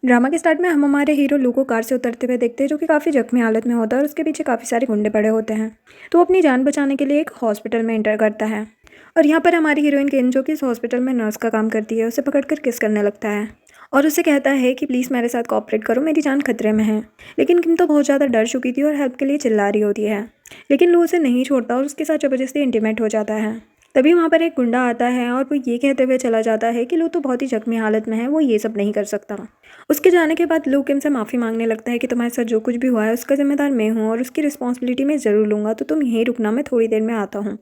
Drama के start में हम हमारे हीरो लू को कार से उतरते हुए देखते हैं, जो कि काफ़ी जख्मी हालत में होता है और उसके पीछे काफ़ी सारे गुंडे पड़े होते हैं। तो वो अपनी जान बचाने के लिए एक हॉस्पिटल में एंटर करता है और यहाँ पर हमारी हीरोइन किम, जो कि इस हॉस्पिटल में नर्स का काम करती है, उसे पकड़कर किस करने लगता है और उसे कहता है कि प्लीज़ मेरे साथ कोऑपरेट करो, मेरी जान खतरे में है। लेकिन किम तो बहुत ज़्यादा डर चुकी थी और हेल्प के लिए चिल्ला रही होती है, लेकिन लू उसे नहीं छोड़ता और उसके साथ ज़बरदस्ती इंटीमेट हो जाता है। तभी वहाँ पर एक गुंडा आता है और वो ये कहते हुए चला जाता है कि लू तो बहुत ही जख्मी हालत में है, वो ये सब नहीं कर सकता। उसके जाने के बाद लू किम से माफ़ी मांगने लगता है कि तुम्हारे साथ जो कुछ भी हुआ है उसका जिम्मेदार मैं हूँ और उसकी रिस्पॉन्सिबिलिटी मैं ज़रूर लूँगा, तो तुम यहीं रुकना, मैं थोड़ी देर में आता हूँ।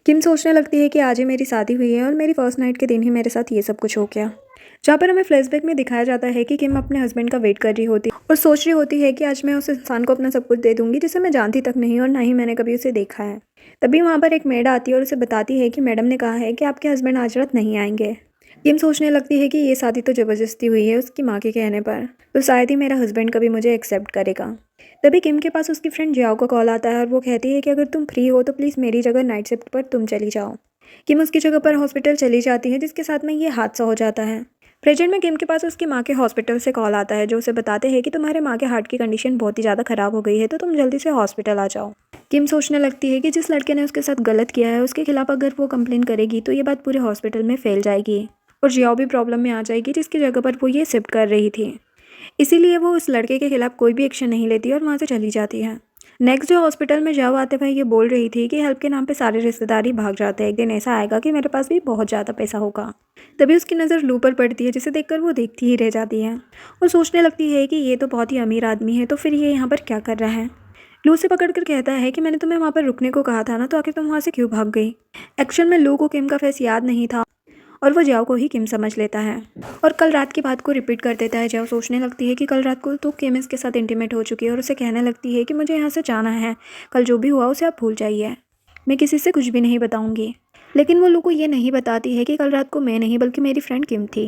किम सोचने लगती है कि आज ही मेरी शादी हुई है और मेरी फर्स्ट नाइट के दिन ही मेरे साथ ये सब कुछ हो गया। जहाँ पर हमें फ्लैशबैक में दिखाया जाता है कि किम अपने हस्बैंड का वेट कर रही होती और सोच रही होती है कि आज मैं उस इंसान को अपना सब कुछ दे दूंगी जिसे मैं जानती तक नहीं और ना ही मैंने कभी उसे देखा है। तभी वहाँ पर एक मेड आती है और उसे बताती है कि मैडम ने कहा है कि आपके हस्बैंड आज रात नहीं आएंगे। किम सोचने लगती है कि ये शादी तो ज़बरदस्ती हुई है उसकी माँ के कहने पर, तो शायद ही मेरा हस्बैंड कभी मुझे एक्सेप्ट करेगा। तभी किम के पास उसकी फ्रेंड जियाओ का कॉल आता है और वो कहती है कि अगर तुम फ्री हो तो प्लीज़ मेरी जगह नाइट शिफ्ट पर तुम चली जाओ। किम उसकी जगह पर हॉस्पिटल चली जाती है, जिसके साथ में ये हादसा हो जाता है। प्रेजेंट में किम के पास उसकी माँ के हॉस्पिटल से कॉल आता है, जो उसे बताते हैं कि तुम्हारे माँ के हार्ट की कंडीशन बहुत ही ज़्यादा ख़राब हो गई है, तो तुम जल्दी से हॉस्पिटल आ जाओ। किम सोचने लगती है कि जिस लड़के ने उसके साथ गलत किया है उसके खिलाफ अगर वो कंप्लेन करेगी तो ये बात पूरे हॉस्पिटल में फैल जाएगी और जियाओ भी प्रॉब्लम में आ जाएगी, जिसकी जगह पर वो ये शिफ्ट कर रही थी। इसीलिए वो उस लड़के के खिलाफ कोई भी एक्शन नहीं लेती और वहाँ से चली जाती है। नेक्स्ट डे हॉस्पिटल में जाओ आते भाई ये बोल रही थी कि हेल्प के नाम पे सारे रिश्तेदार ही भाग जाते हैं, एक दिन ऐसा आएगा कि मेरे पास भी बहुत ज़्यादा पैसा होगा। तभी उसकी नज़र लू पर पड़ती है, जिसे देखकर वो देखती ही रह जाती है और सोचने लगती है कि ये तो बहुत ही अमीर आदमी है, तो फिर ये यहाँ पर क्या कर रहा है। लू से पकड़कर कहता है कि मैंने तुम्हें वहाँ पर रुकने को कहा था ना, तो आखिर तुम वहाँ से क्यों भाग गई। एक्चुअल में लू को किम का फेस याद नहीं था और वो जियाओ को ही किम समझ लेता है और कल रात की बात को रिपीट कर देता है। जियाओ सोचने लगती है कि कल रात को तो किम इसके साथ इंटीमेट हो चुकी है और उसे कहने लगती है कि मुझे यहाँ से जाना है, कल जो भी हुआ उसे आप भूल जाइए, मैं किसी से कुछ भी नहीं बताऊंगी। लेकिन वो लू को ये नहीं बताती है कि कल रात को मैं नहीं बल्कि मेरी फ्रेंड किम थी।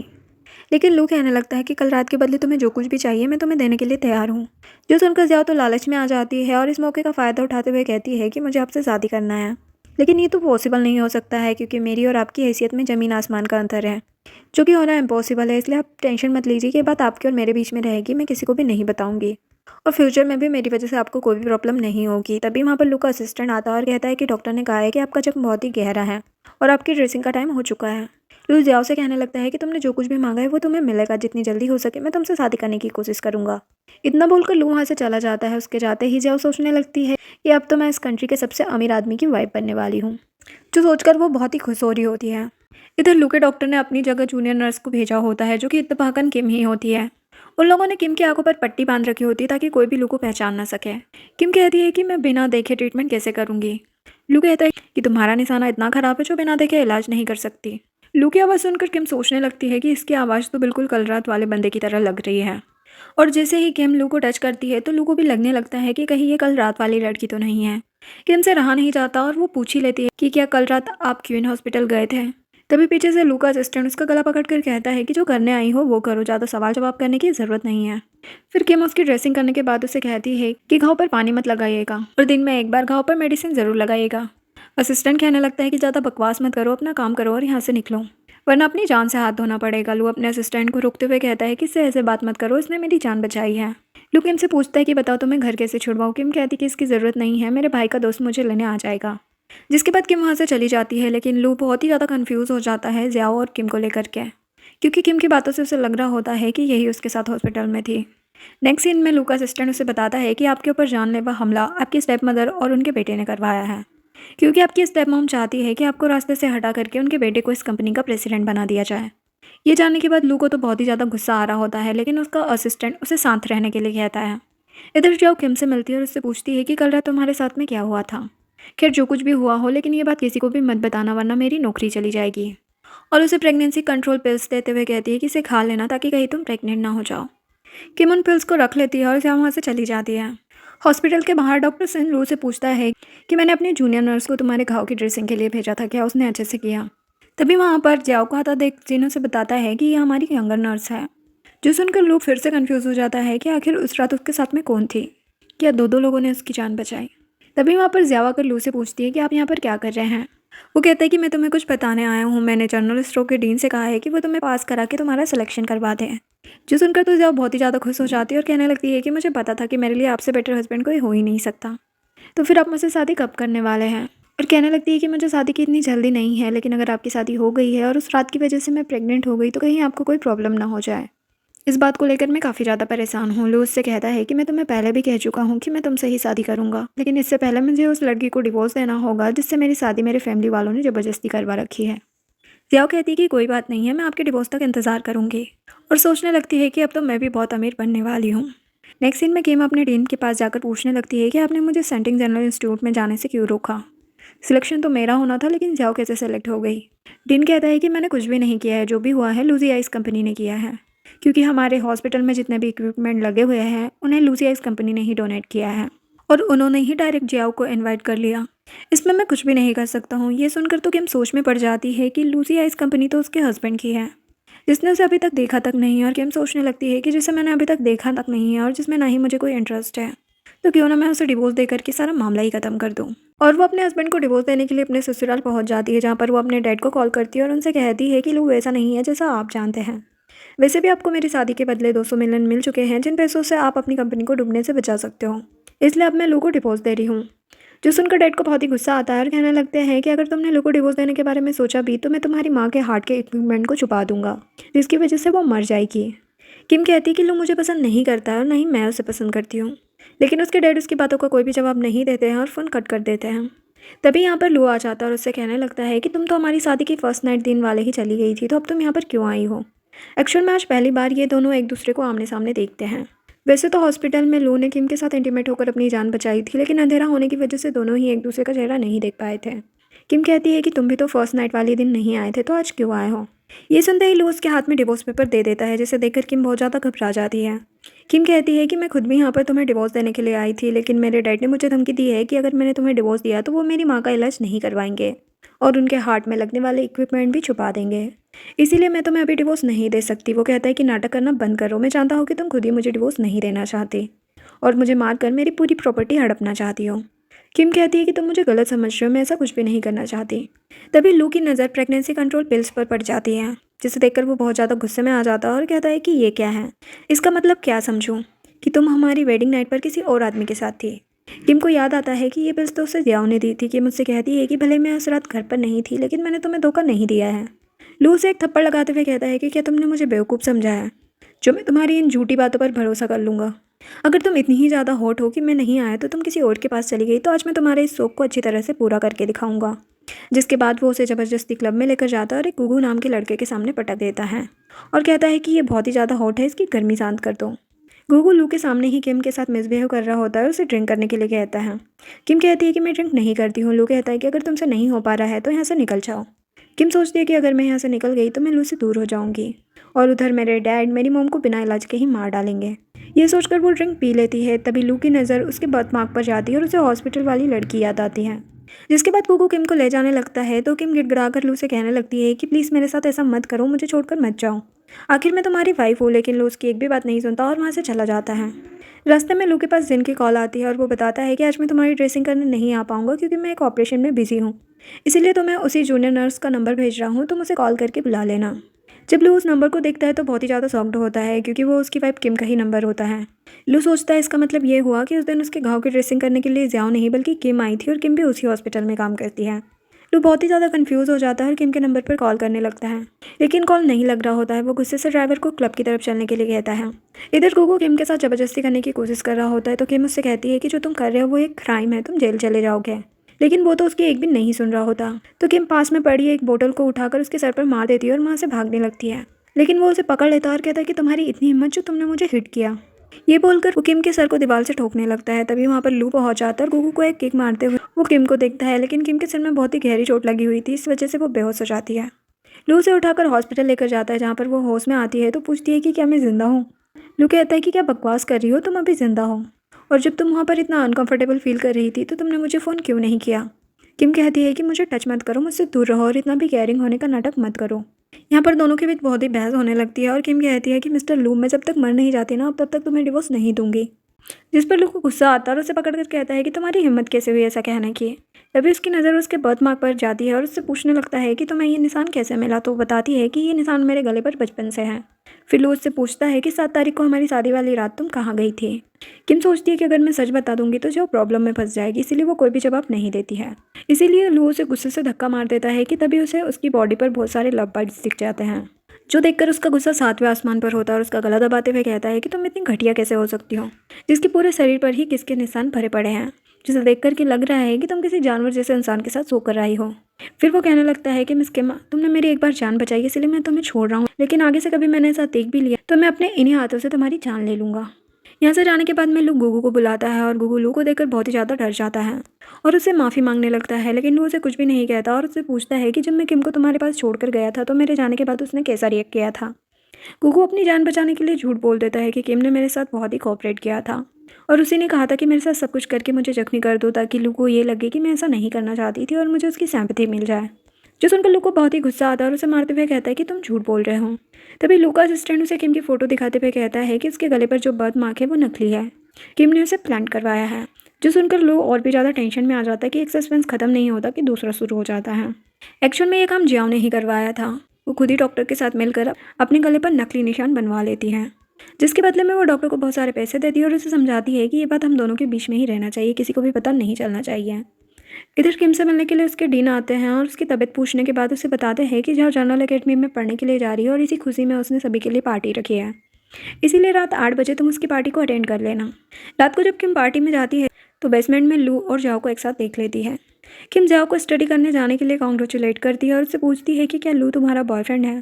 लेकिन लू कहने लगता है कि कल रात के बदले तुम्हें जो कुछ भी चाहिए मैं तुम्हें देने के लिए तैयार हूँ। जो सुनकर जियाओ तो लालच में आ जाती है और इस मौके का फ़ायदा उठाते हुए कहती है कि मुझे आपसे शादी करना है, लेकिन ये तो पॉसिबल नहीं हो सकता है क्योंकि मेरी और आपकी हैसियत में ज़मीन आसमान का अंतर है, जो कि होना इम्पॉसिबल है। इसलिए आप टेंशन मत लीजिए, कि बात आपके और मेरे बीच में रहेगी, मैं किसी को भी नहीं बताऊंगी और फ्यूचर में भी मेरी वजह से आपको कोई भी प्रॉब्लम नहीं होगी। तभी वहाँ पर लू का असिस्टेंट आता है और कहता है कि डॉक्टर ने कहा है कि आपका जख्म बहुत ही गहरा है और आपकी ड्रेसिंग का टाइम हो चुका है। लू जियाओ से कहने लगता है कि तुमने जो कुछ भी मांगा है वो तुम्हें मिलेगा, जितनी जल्दी हो सके मैं तुमसे शादी करने की कोशिश करूंगा। इतना बोलकर लू वहाँ से चला जाता है। उसके जाते ही जियाओ सोचने लगती है कि अब तो मैं इस कंट्री के सबसे अमीर आदमी की वाइफ बनने वाली हूँ, जो सोचकर वो बहुत ही खुश हो रही होती है। इधर लू के डॉक्टर ने अपनी जगह जूनियर नर्स को भेजा होता है, जो कि इत्तेफाकन किम ही होती है। उन लोगों ने किम की आंखों पर पट्टी बांध रखी होती है ताकि कोई भी लू को पहचान ना सके। किम कहती है कि मैं बिना देखे ट्रीटमेंट कैसे करूंगी। लू कहता है कि तुम्हारा निशाना इतना खराब है जो बिना देखे इलाज नहीं कर सकती। लू की आवाज़ सुनकर किम सोचने लगती है कि इसकी आवाज़ तो बिल्कुल कल रात वाले बंदे की तरह लग रही है और जैसे ही किम लू को टच करती है तो लू को भी लगने लगता है कि कहीं ये कल रात वाली लड़की तो नहीं है। किम से रहा नहीं जाता और वो पूछ ही लेती है कि क्या कल रात आप क्वीन हॉस्पिटल गए थे। तभी पीछे से लू का असिस्टेंट उसका गला पकड़ कर कहता है कि जो करने आई हो वो करो, ज़्यादा सवाल जवाब करने की ज़रूरत नहीं है। फिर किम उसकी ड्रेसिंग करने के बाद उसे कहती है कि घाव पर पानी मत लगाइएगा और दिन में एक बार घाव पर मेडिसिन ज़रूर लगाइएगा। असिस्टेंट कहने लगता है कि ज़्यादा बकवास मत करो, अपना काम करो और यहाँ से निकलो, वरना अपनी जान से हाथ धोना पड़ेगा। लू अपने असिस्टेंट को रोकते हुए कहता है कि इससे ऐसे बात मत करो, इसने मेरी जान बचाई है। लू किम से पूछता है कि बताओ तुम्हें घर कैसे छुड़वाऊँ। किम कहती कि इसकी ज़रूरत नहीं है, मेरे भाई का दोस्त मुझे लेने आ जाएगा। जिसके बाद किम वहाँ से चली जाती है, लेकिन लू बहुत ही ज़्यादा कन्फ्यूज़ हो जाता है जियाओ और किम को लेकर के, क्योंकि किम की बातों से उसे लग रहा होता है कि यही उसके साथ हॉस्पिटल में थी। नेक्स्ट सीन में लू का असिस्टेंट उसे बताता है कि आपके ऊपर जानलेवा हमला आपकी स्टेप मदर और उनके बेटे ने करवाया है, क्योंकि आपकी स्टेप मॉम चाहती है कि आपको रास्ते से हटा करके उनके बेटे को इस कंपनी का प्रेसिडेंट बना दिया जाए। ये जानने के बाद लू को तो बहुत ही ज़्यादा गुस्सा आ रहा होता है, लेकिन उसका असिस्टेंट उसे शांत रहने के लिए कहता है। इधर जाओ किम से मिलती है और उससे पूछती है कि कल रात तुम्हारे साथ में क्या हुआ था। खैर जो कुछ भी हुआ हो, लेकिन ये बात किसी को भी मत बताना वरना मेरी नौकरी चली जाएगी। और उसे प्रेगनेंसी कंट्रोल पिल्स देते हुए कहती है कि इसे खा लेना ताकि कहीं तुम प्रेग्नेंट ना हो जाओ। किम उन पिल्स को रख लेती है और वहाँ से चली जाती है। हॉस्पिटल के बाहर डॉक्टर सिन लू से पूछता है कि मैंने अपनी जूनियर नर्स को तुम्हारे घाव की ड्रेसिंग के लिए भेजा था, क्या उसने अच्छे से किया। तभी वहाँ पर जियाओ को आता देख जिन उसे बताता है कि ये हमारी यंगर नर्स है। जो सुनकर लू फिर से कंफ्यूज हो जाता है कि आखिर उस रात उसके साथ में कौन थी, क्या दो लोगों ने उसकी जान बचाई। तभी वहाँ पर जियाओ आकर लू से पूछती है कि आप यहाँ पर क्या कर रहे हैं। वो कहता है कि मैं तुम्हें कुछ बताने आया हूँ, मैंने जर्नलिस्टों के डीन से कहा है कि वो तुम्हें पास करा के तुम्हारा सिलेक्शन करवा दें। जो सुनकर तो ज़िया बहुत ही ज़्यादा खुश हो जाती है और कहने लगती है कि मुझे पता था कि मेरे लिए आपसे बेटर हस्बैंड कोई हो ही नहीं सकता। तो फिर आप मुझसे शादी कब करने वाले हैं? और कहने लगती है कि मुझे शादी की इतनी जल्दी नहीं है, लेकिन अगर आपकी शादी हो गई है और उस रात की वजह से मैं प्रेग्नेंट हो गई तो कहीं आपको कोई प्रॉब्लम ना हो जाए। इस बात को लेकर मैं काफ़ी ज़्यादा परेशान हूँ। लू उससे कहता है कि मैं तुम्हें पहले भी कह चुका हूँ कि मैं तुमसे ही शादी करूँगा, लेकिन इससे पहले मुझे उस लड़की को डिवोर्स देना होगा जिससे मेरी शादी मेरे फैमिली वालों ने ज़बरदस्ती करवा रखी है। जियाओ कहती है कि कोई बात नहीं है, मैं आपके डिवोर्स तक इंतज़ार करूँगी। और सोचने लगती है कि अब तो मैं भी बहुत अमीर बनने वाली हूँ। नेक्स्ट सीन में किम अपने डीन के पास जाकर पूछने लगती है कि आपने मुझे सेंटिंग जनरल इंस्टीट्यूट में जाने से क्यों रोका। सिलेक्शन तो मेरा होना था, लेकिन जियाओ कैसे सेलेक्ट हो गई। डीन कहता है कि मैंने कुछ भी नहीं किया है, जो भी हुआ है लूजी आइस कंपनी ने किया है, क्योंकि हमारे हॉस्पिटल में जितने भी इक्विपमेंट लगे हुए हैं उन्हें लूजी आइस कंपनी ने ही डोनेट किया है और उन्होंने ही डायरेक्ट जियाओ को इनवाइट कर लिया। इसमें मैं कुछ भी नहीं कर सकता हूँ। ये सुनकर तो किम सोच में पड़ जाती है कि लूजी आइस कंपनी तो उसके हस्बैंड की है, जिसने उसे अभी तक देखा तक नहीं है। और किम सोचने लगती है कि जिसे मैंने अभी तक देखा तक नहीं है और जिसमें ना ही मुझे कोई इंटरेस्ट है, तो क्यों ना मैं उसे डिवोर्स देकर के सारा मामला ही ख़त्म कर दूँ। और वो अपने हस्बैंड को डिवोर्स देने के लिए अपने ससुराल पहुंच जाती है, जहाँ पर वो अपने डैड को कॉल करती है और उनसे कहती है कि लू वैसा नहीं है जैसा आप जानते हैं। वैसे भी आपको मेरी शादी के बदले 200 मिलियन मिल चुके हैं, जिन पैसों से आप अपनी कंपनी को डूबने से बचा सकते हो, इसलिए अब मैं लू को डिवोर्स दे रही हूँ। जो सुनकर डैड को बहुत ही गुस्सा आता है और कहने लगते हैं कि अगर तुमने लू को डिवोर्स देने के बारे में सोचा भी तो मैं तुम्हारी माँ के हार्ट के इक्विपमेंट को छुपा दूंगा, जिसकी वजह से वो मर जाएगी। किम कहती है कि लू मुझे पसंद नहीं करता है और ना ही मैं उसे पसंद करती हूँ, लेकिन उसके डैड उसकी बातों का कोई भी जवाब नहीं देते हैं और फ़ोन कट कर देते हैं। तभी यहाँ पर लू आ जाता है और उससे कहने लगता है कि तुम तो हमारी शादी की फर्स्ट नाइट दिन वाले ही चली गई थी, तो अब तुम यहाँ पर क्यों आई हो। एक्चुअल में आज पहली बार ये दोनों एक दूसरे को आमने सामने देखते हैं। वैसे तो हॉस्पिटल में लू ने किम के साथ इंटीमेट होकर अपनी जान बचाई थी, लेकिन अंधेरा होने की वजह से दोनों ही एक दूसरे का चेहरा नहीं देख पाए थे। किम कहती है कि तुम भी तो फर्स्ट नाइट वाले दिन नहीं आए थे, तो आज क्यों आए हो। ये सुनते ही लू उसके हाथ में डिवोर्स पेपर दे देता है, जिसे देखकर किम बहुत ज़्यादा घबरा जाती है। किम कहती है कि मैं खुद भी यहाँ पर तुम्हें डिवोर्स देने के लिए आई थी, लेकिन मेरे डैड ने मुझे धमकी दी है कि अगर मैंने तुम्हें डिवोर्स दिया तो वो मेरी माँ का इलाज नहीं करवाएंगे और उनके हार्ट में लगने वाले इक्विपमेंट भी छुपा देंगे, इसीलिए मैं तुम्हें अभी डिवोर्स नहीं दे सकती। वो कहता है कि नाटक करना बंद करो, मैं जानता हूँ कि तुम खुद ही मुझे डिवोर्स नहीं देना चाहती और मुझे मारकर मेरी पूरी प्रॉपर्टी हड़पना चाहती हो। किम कहती है कि तुम मुझे गलत समझ रहे हो, मैं ऐसा कुछ भी नहीं करना चाहती। तभी लू की नज़र प्रेगनेंसी कंट्रोल पिल्स पर पड़ जाती है, जिसे देखकर वो बहुत ज़्यादा गुस्से में आ जाता है और कहता है कि ये क्या है, इसका मतलब क्या समझूं कि तुम हमारी वेडिंग नाइट पर किसी और आदमी के साथ थी। किम को याद आता है कि ये पिल्स तो उसे जियाओ ने दी थी। कि मुझसे कहती है कि भले मैं उस रात घर पर नहीं थी, लेकिन मैंने तुम्हें धोखा नहीं दिया है। लू उसे एक थप्पड़ लगाते हुए कहता है कि क्या तुमने मुझे बेवकूफ़ समझा है, जो मैं तुम्हारी इन झूठी बातों पर भरोसा कर लूँगा। अगर तुम इतनी ही ज़्यादा हॉट हो कि मैं नहीं आया तो तुम किसी और के पास चली गई, तो आज मैं तुम्हारे इस शौक को अच्छी तरह से पूरा करके दिखाऊंगा। जिसके बाद वो उसे ज़बरदस्ती क्लब में लेकर जाता है और एक गुगू नाम के लड़के के सामने पटक देता है और कहता है कि ये बहुत ही ज़्यादा हॉट है, इसकी गर्मी शांत कर दो। गुगू लू के सामने ही किम के साथ मिसबिहेव कर रहा होता है और उसे ड्रिंक करने के लिए कहता है। किम कहती है कि मैं ड्रिंक नहीं करती हूँ। लू कहता है कि अगर तुमसे नहीं हो पा रहा है तो यहाँ से निकल जाओ। किम सोचती है कि अगर मैं यहाँ से निकल गई तो मैं लू से दूर हो जाऊँगी और उधर मेरे डैड मेरी मोम को बिना इलाज के ही मार डालेंगे। ये सोचकर वो ड्रिंक पी लेती है। तभी लू की नज़र उसके बर्थमार्क पर जाती है और उसे हॉस्पिटल वाली लड़की याद आती है। जिसके बाद कुकू किम को ले जाने लगता है तो किम गिड़गिड़ाकर लू से कहने लगती है कि प्लीज़ मेरे साथ ऐसा मत करो, मुझे छोड़कर मत जाओ, आखिर मैं तुम्हारी वाइफ हूँ। लेकिन लू उसकी एक भी बात नहीं सुनता और वहाँ से चला जाता है। रास्ते में लू के पास जिन की कॉल आती है और वो बताता है कि आज मैं तुम्हारी ड्रेसिंग करने नहीं आ पाऊंगा क्योंकि मैं एक ऑपरेशन में बिजी हूँ, इसीलिए तो मैं उसी जूनियर नर्स का नंबर भेज रहा हूँ, तुम उसे कॉल करके बुला लेना। जब लू उस नंबर को देखता है तो बहुत ही ज़्यादा शॉक्ड होता है, क्योंकि वो उसकी वाइफ किम का ही नंबर होता है। लू सोचता है इसका मतलब ये हुआ कि उस दिन उसके घाव की ड्रेसिंग करने के लिए जियाओ नहीं बल्कि किम आई थी और किम भी उसी हॉस्पिटल में काम करती है। लू बहुत ही ज़्यादा कंफ्यूज हो जाता है और किम के नंबर पर कॉल करने लगता है, लेकिन कॉल नहीं लग रहा होता है। वो गुस्से से ड्राइवर को क्लब की तरफ चलने के लिए कहता है। इधर कोको किम के साथ ज़बरदस्ती करने की कोशिश कर रहा होता है तो किम उससे कहती है कि जो तुम कर रहे हो वो एक क्राइम है, तुम जेल चले जाओगे। लेकिन वो तो उसकी एक भी नहीं सुन रहा होता। तो किम पास में पड़ी एक बोतल को उठाकर उसके सर पर मार देती है और वहाँ से भागने लगती है, लेकिन वो उसे पकड़ लेता है और कहता है कि तुम्हारी इतनी हिम्मत जो तुमने मुझे हिट किया। ये बोलकर वो किम के सर को दीवार से ठोकने लगता है। तभी वहाँ पर लू पहुँच जाता है और गुगू को एक किक मारते हुए वो किम को देखता है, लेकिन किम के सिर में बहुत ही गहरी चोट लगी हुई थी, इस वजह से वो बेहोश हो जाती है। लू उसे उठाकर हॉस्पिटल लेकर जाता है, जहाँ पर वो होश में आती है तो पूछती है कि क्या मैं जिंदा हूँ। लू कहता है कि क्या बकवास कर रही हो, तुम अभी जिंदा हो, और जब तुम वहाँ पर इतना अनकंफर्टेबल फील कर रही थी तो तुमने मुझे फ़ोन क्यों नहीं किया। किम कहती है कि मुझे टच मत करो, मुझसे दूर रहो और इतना भी केयरिंग होने का नाटक मत करो। यहाँ पर दोनों के बीच बहुत ही बहस होने लगती है और किम कहती है कि मिस्टर लू, मैं जब तक मर नहीं जाती ना तब तक तुम्हें डिवोर्स नहीं दूंगी। जिस पर लू को गुस्सा आता है और उसे पकड़कर कहता है कि तुम्हारी हिम्मत कैसे हुई ऐसा कहने की। तभी उसकी नज़र उसके बर्थमार्क पर जाती है और उससे पूछने लगता है कि तुम्हें ये निशान कैसे मिला। तो वो बताती है कि ये निशान मेरे गले पर बचपन से है। फिर लू उससे पूछता है कि 7 तारीख को हमारी शादी वाली रात तुम कहाँ गई थी। किम सोचती है कि अगर मैं सच बता दूंगी तो जो प्रॉब्लम में फंस जाएगी, इसीलिए वो कोई भी जवाब नहीं देती है। इसीलिए लू उसे गुस्से से धक्का मार देता है कि तभी उसे उसकी बॉडी पर बहुत सारे लव बर्ड्स दिख जाते हैं, जो देखकर उसका गुस्सा 7वें आसमान पर होता है और उसका गला दबाते हुए कहता है कि तुम इतनी घटिया कैसे हो सकती हो, जिसके पूरे शरीर पर ही किसके निशान भरे पड़े हैं, जिसे देखकर के लग रहा है कि तुम किसी जानवर जैसे इंसान के साथ सोकर आई हो। फिर वो कहने लगता है कि मिस किम, तुमने मेरी एक बार जान बचाई, इसलिए मैं तुम्हें छोड़ रहा हूँ, लेकिन आगे से कभी मैंने ऐसा देख भी लिया तो मैं अपने इन्हीं हाथों से तुम्हारी जान ले लूँगा। यहाँ से जाने के बाद में लू गुगू को बुलाता है और गुगू लू को देखकर बहुत ही ज़्यादा डर जाता है और उससे माफ़ी मांगने लगता है, लेकिन लू उसे कुछ भी नहीं कहता और उससे पूछता है कि जब मैं किम को तुम्हारे पास छोड़कर गया था तो मेरे जाने के बाद उसने कैसा रिएक्ट किया था। गुगू अपनी जान बचाने के लिए झूठ बोल देता है कि किम ने मेरे साथ बहुत ही कोऑपरेट किया था और उसी ने कहा था कि मेरे साथ सब कुछ करके मुझे जख्मी कर दो, ताकि लू को ये लगे कि मैं ऐसा नहीं करना चाहती थी और मुझे उसकी सिंपैथी मिल जाए। जो सुनकर लू को बहुत ही गुस्सा आता है और उसे मारते हुए कहता है कि तुम झूठ बोल रहे हो। तभी लू का असिस्टेंट उसे किम की फ़ोटो दिखाते हुए कहता है कि उसके गले पर जो बर्थ मार्क है वो नकली है, किम ने उसे प्लांट करवाया है। जो सुनकर लू और भी ज़्यादा टेंशन में आ जाता है कि एक सस्पेंस खत्म नहीं होता कि दूसरा शुरू हो जाता है। एक्चुअल में ये काम जियाओ ने ही करवाया था। वो खुद ही डॉक्टर के साथ मिलकर अपने गले पर नकली निशान बनवा लेती है, जिसके बदले में वो डॉक्टर को बहुत सारे पैसे देती है और उसे समझाती है कि ये बात हम दोनों के बीच में ही रहना चाहिए, किसी को भी पता नहीं चलना चाहिए। इधर किम से मिलने के लिए उसके डीन आते हैं और उसकी तबीयत पूछने के बाद उसे बताते हैं कि जहाँ जनरल एकेडमी में पढ़ने के लिए जा रही है और इसी खुशी में उसने सभी के लिए पार्टी रखी है, इसीलिए रात 8 बजे तुम उसकी पार्टी को अटेंड कर लेना। रात को जब किम पार्टी में जाती है तो बेसमेंट में लू और जाओ को एक साथ देख लेती है। किम जाओ को स्टडी करने जाने के लिए कॉन्ग्रेचुलेट करती है और उससे पूछती है कि क्या लू तुम्हारा बॉयफ्रेंड है।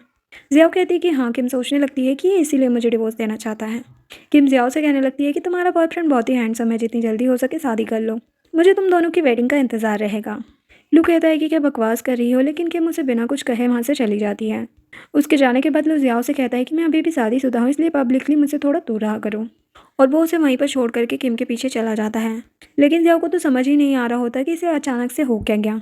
जियाओ कहती है कि हाँ। किम सोचने लगती है कि ये इसीलिए मुझे डिवोर्स देना चाहता है। किम जियाओ से कहने लगती है कि तुम्हारा बॉयफ्रेंड बहुत ही हैंडसम है, जितनी जल्दी हो सके शादी कर लो, मुझे तुम दोनों की वेडिंग का इंतज़ार रहेगा। लू कहता है कि क्या बकवास कर रही हो, लेकिन किम उसे बिना कुछ कहे वहाँ से चली जाती है। उसके जाने के बाद लू जियाओ से कहता है कि मैं अभी भी शादीशुदा हूँ, इसलिए पब्लिकली मुझसे थोड़ा दूर रहा करो, और वो उसे वहीं पर छोड़ करके किम के पीछे चला जाता है। लेकिन जियाओ को तो समझ ही नहीं आ रहा होता कि इसे अचानक से हो क्या गया।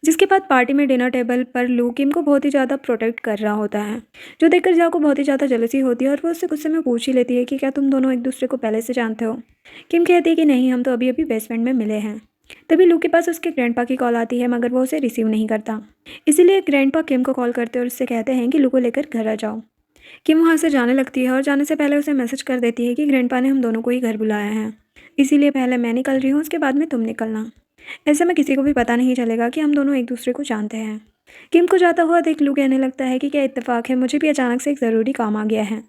जिसके बाद पार्टी में डिनर टेबल पर लू किम को बहुत ही ज़्यादा प्रोटेक्ट कर रहा होता है, जो देखकर जियाओ को बहुत ही ज़्यादा जलसी होती है और वो उससे गुस्से में पूछ ही लेती है कि क्या तुम दोनों एक दूसरे को पहले से जानते हो। किम कहती है कि नहीं, हम तो अभी अभी बेसमेंट में मिले हैं। तभी लू के पास उसके ग्रैंडपा की कॉल आती है, मगर वो उसे रिसीव नहीं करता। इसीलिए ग्रैंडपा किम को कॉल करते और उससे कहते हैं कि लू को लेकर घर आ जाओ। किम वहाँ से जाने लगती है और जाने से पहले उसे मैसेज कर देती है कि ग्रैंडपा ने हम दोनों को ही घर बुलाया है, इसीलिए पहले मैं निकल रही हूँ, उसके बाद में तुम निकलना। ऐसे में किसी को भी पता नहीं चलेगा कि हम दोनों एक दूसरे को जानते हैं। किम को जाता हुआ देख लू कहने लगता है कि क्या इत्तेफाक है, मुझे भी अचानक से एक ज़रूरी काम आ गया है,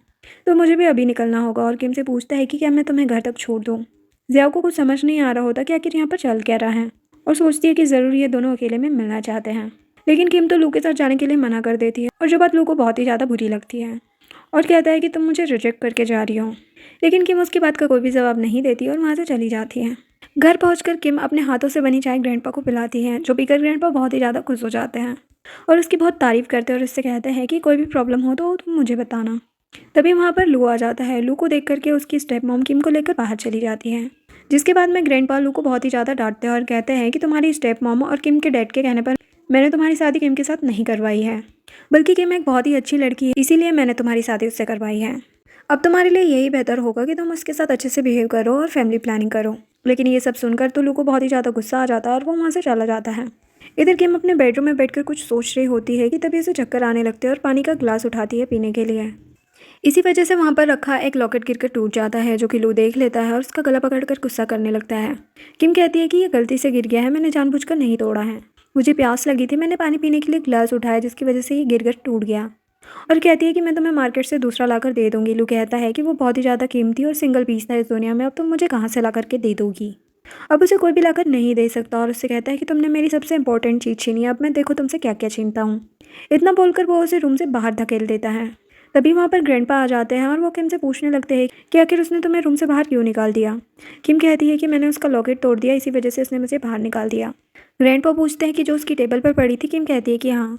तो मुझे भी अभी निकलना होगा। और किम से पूछता है कि क्या मैं तुम्हें घर तक छोड़ दूँ। जियाओ को कुछ समझ नहीं आ रहा होता कि आखिर यहाँ पर चल क्या रहा है, और सोचती है कि ज़रूर ये दोनों अकेले में मिलना चाहते हैं। लेकिन किम तो लू के साथ जाने के लिए मना कर देती है, और जो बात लू को बहुत ही ज़्यादा बुरी लगती है, और कहता है कि तुम मुझे रिजेक्ट करके जा रही हो। लेकिन किम उसकी बात का कोई भी जवाब नहीं देती और वहाँ से चली जाती है। घर पहुंचकर किम अपने हाथों से बनी चाय ग्रैंडपा को पिलाती है, जो पीकर ग्रैंडपा बहुत ही ज़्यादा खुश हो जाते हैं और उसकी बहुत तारीफ़ करते हैं और उससे कहते हैं कि कोई भी प्रॉब्लम हो तो तुम मुझे बताना। तभी वहाँ पर लू आ जाता है। लू को देख करके उसकी स्टेप मॉम किम को लेकर बाहर चली जाती है, जिसके बाद में ग्रैंडपा लू को बहुत ही ज़्यादा डांटते हैं और कहते हैं कि तुम्हारी स्टेप मॉम और किम के डैड के कहने पर मैंने तुम्हारी शादी किम के साथ नहीं करवाई है, बल्कि किम एक बहुत ही अच्छी लड़की है, इसीलिए मैंने तुम्हारी शादी उससे करवाई है। अब तुम्हारे लिए यही बेहतर होगा कि तुम उसके साथ अच्छे से बिहेव करो और फैमिली प्लानिंग करो। लेकिन ये सब सुनकर तो लू को बहुत ही ज़्यादा गुस्सा आ जाता है और वो वहाँ से चला जाता है। इधर किम अपने बेडरूम में बैठकर कुछ सोच रही होती है कि तभी उसे चक्कर आने लगते हैं और पानी का गिलास उठाती है पीने के लिए। इसी वजह से वहाँ पर रखा एक लॉकेट गिरकर टूट जाता है, जो कि लू देख लेता है और उसका गला पकड़कर गुस्सा करने लगता है। किम कहती है कि ये गलती से गिर गया है, मैंने जानबूझकर नहीं तोड़ा है, मुझे प्यास लगी थी, मैंने पानी पीने के लिए गिलास उठाया, जिसकी वजह से ये गिरकर टूट गया। और कहती है कि मैं तुम्हें मार्केट से दूसरा लाकर दे दूंगी। लू कहता है कि वो बहुत ही ज़्यादा कीमती और सिंगल पीस था इस दुनिया में, अब तुम मुझे कहाँ से ला करके दे दोगी। अब उसे कोई भी लाकर नहीं दे सकता और उससे कहता है कि तुमने मेरी सबसे इंपॉर्टेंट चीज़ छीनी है, अब मैं देखो तुमसे क्या क्या छीनता हूँ। इतना बोलकर वो उसे रूम से बाहर धकेल देता है। तभी वहाँ पर ग्रैंडपा आ जाते हैं और वो किम से पूछने लगते हैं कि आखिर उसने तुम्हें रूम से बाहर क्यों निकाल दिया। किम कहती है कि मैंने उसका लॉकेट तोड़ दिया, इसी वजह से उसने मुझे बाहर निकाल दिया। ग्रैंडपा पूछते हैं कि जो उसकी टेबल पर पड़ी थी। किम कहती है कि हाँ।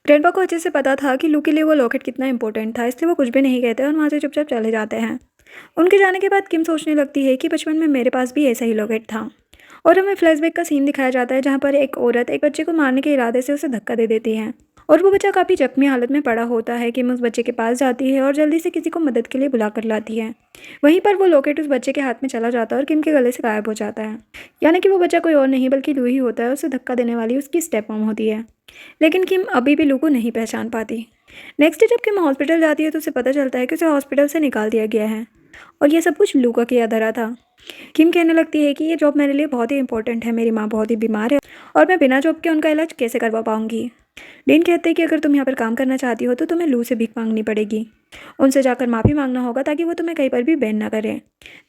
ग्रैंडपा को अच्छे से पता था कि लू के लिए वो लॉकेट कितना इंपॉर्टेंट था, इसलिए वो कुछ भी नहीं कहते और वहाँ से चुपचाप चले जाते हैं। उनके जाने के बाद किम सोचने लगती है कि बचपन में मेरे पास भी ऐसा ही लॉकेट था, और हमें फ्लैशबैक का सीन दिखाया जाता है जहाँ पर एक औरत एक बच्चे को मारने के इरादे से उसे धक्का दे देती है और वो बच्चा काफ़ी जख्मी हालत में पड़ा होता है। किम उस बच्चे के पास जाती है और जल्दी से किसी को मदद के लिए बुला कर लाती है। वहीं पर वो लॉकेट उस बच्चे के हाथ में चला जाता है और किम के गले से गायब हो जाता है। यानी कि वो बच्चा कोई और नहीं बल्कि लू ही होता है। उसे धक्का देने वाली उसकी स्टेप मॉम होती है। लेकिन किम अभी भी लू को नहीं पहचान पाती। नेक्स्ट डे जब किम हॉस्पिटल जाती है तो उसे पता चलता है कि उसे हॉस्पिटल से निकाल दिया गया है और ये सब कुछ लू का किया धरा था। किम कहने लगती है कि ये जॉब मेरे लिए बहुत ही इंपॉर्टेंट है। मेरी माँ बहुत ही बीमार है और मैं बिना जॉब के उनका इलाज कैसे करवा पाऊंगी। डीन कहते हैं कि अगर तुम यहाँ पर काम करना चाहती हो तो तुम्हें लू से भीख मांगनी पड़ेगी। उनसे जाकर माफ़ी मांगना होगा ताकि वो तुम्हें कहीं पर भी बैन ना करें।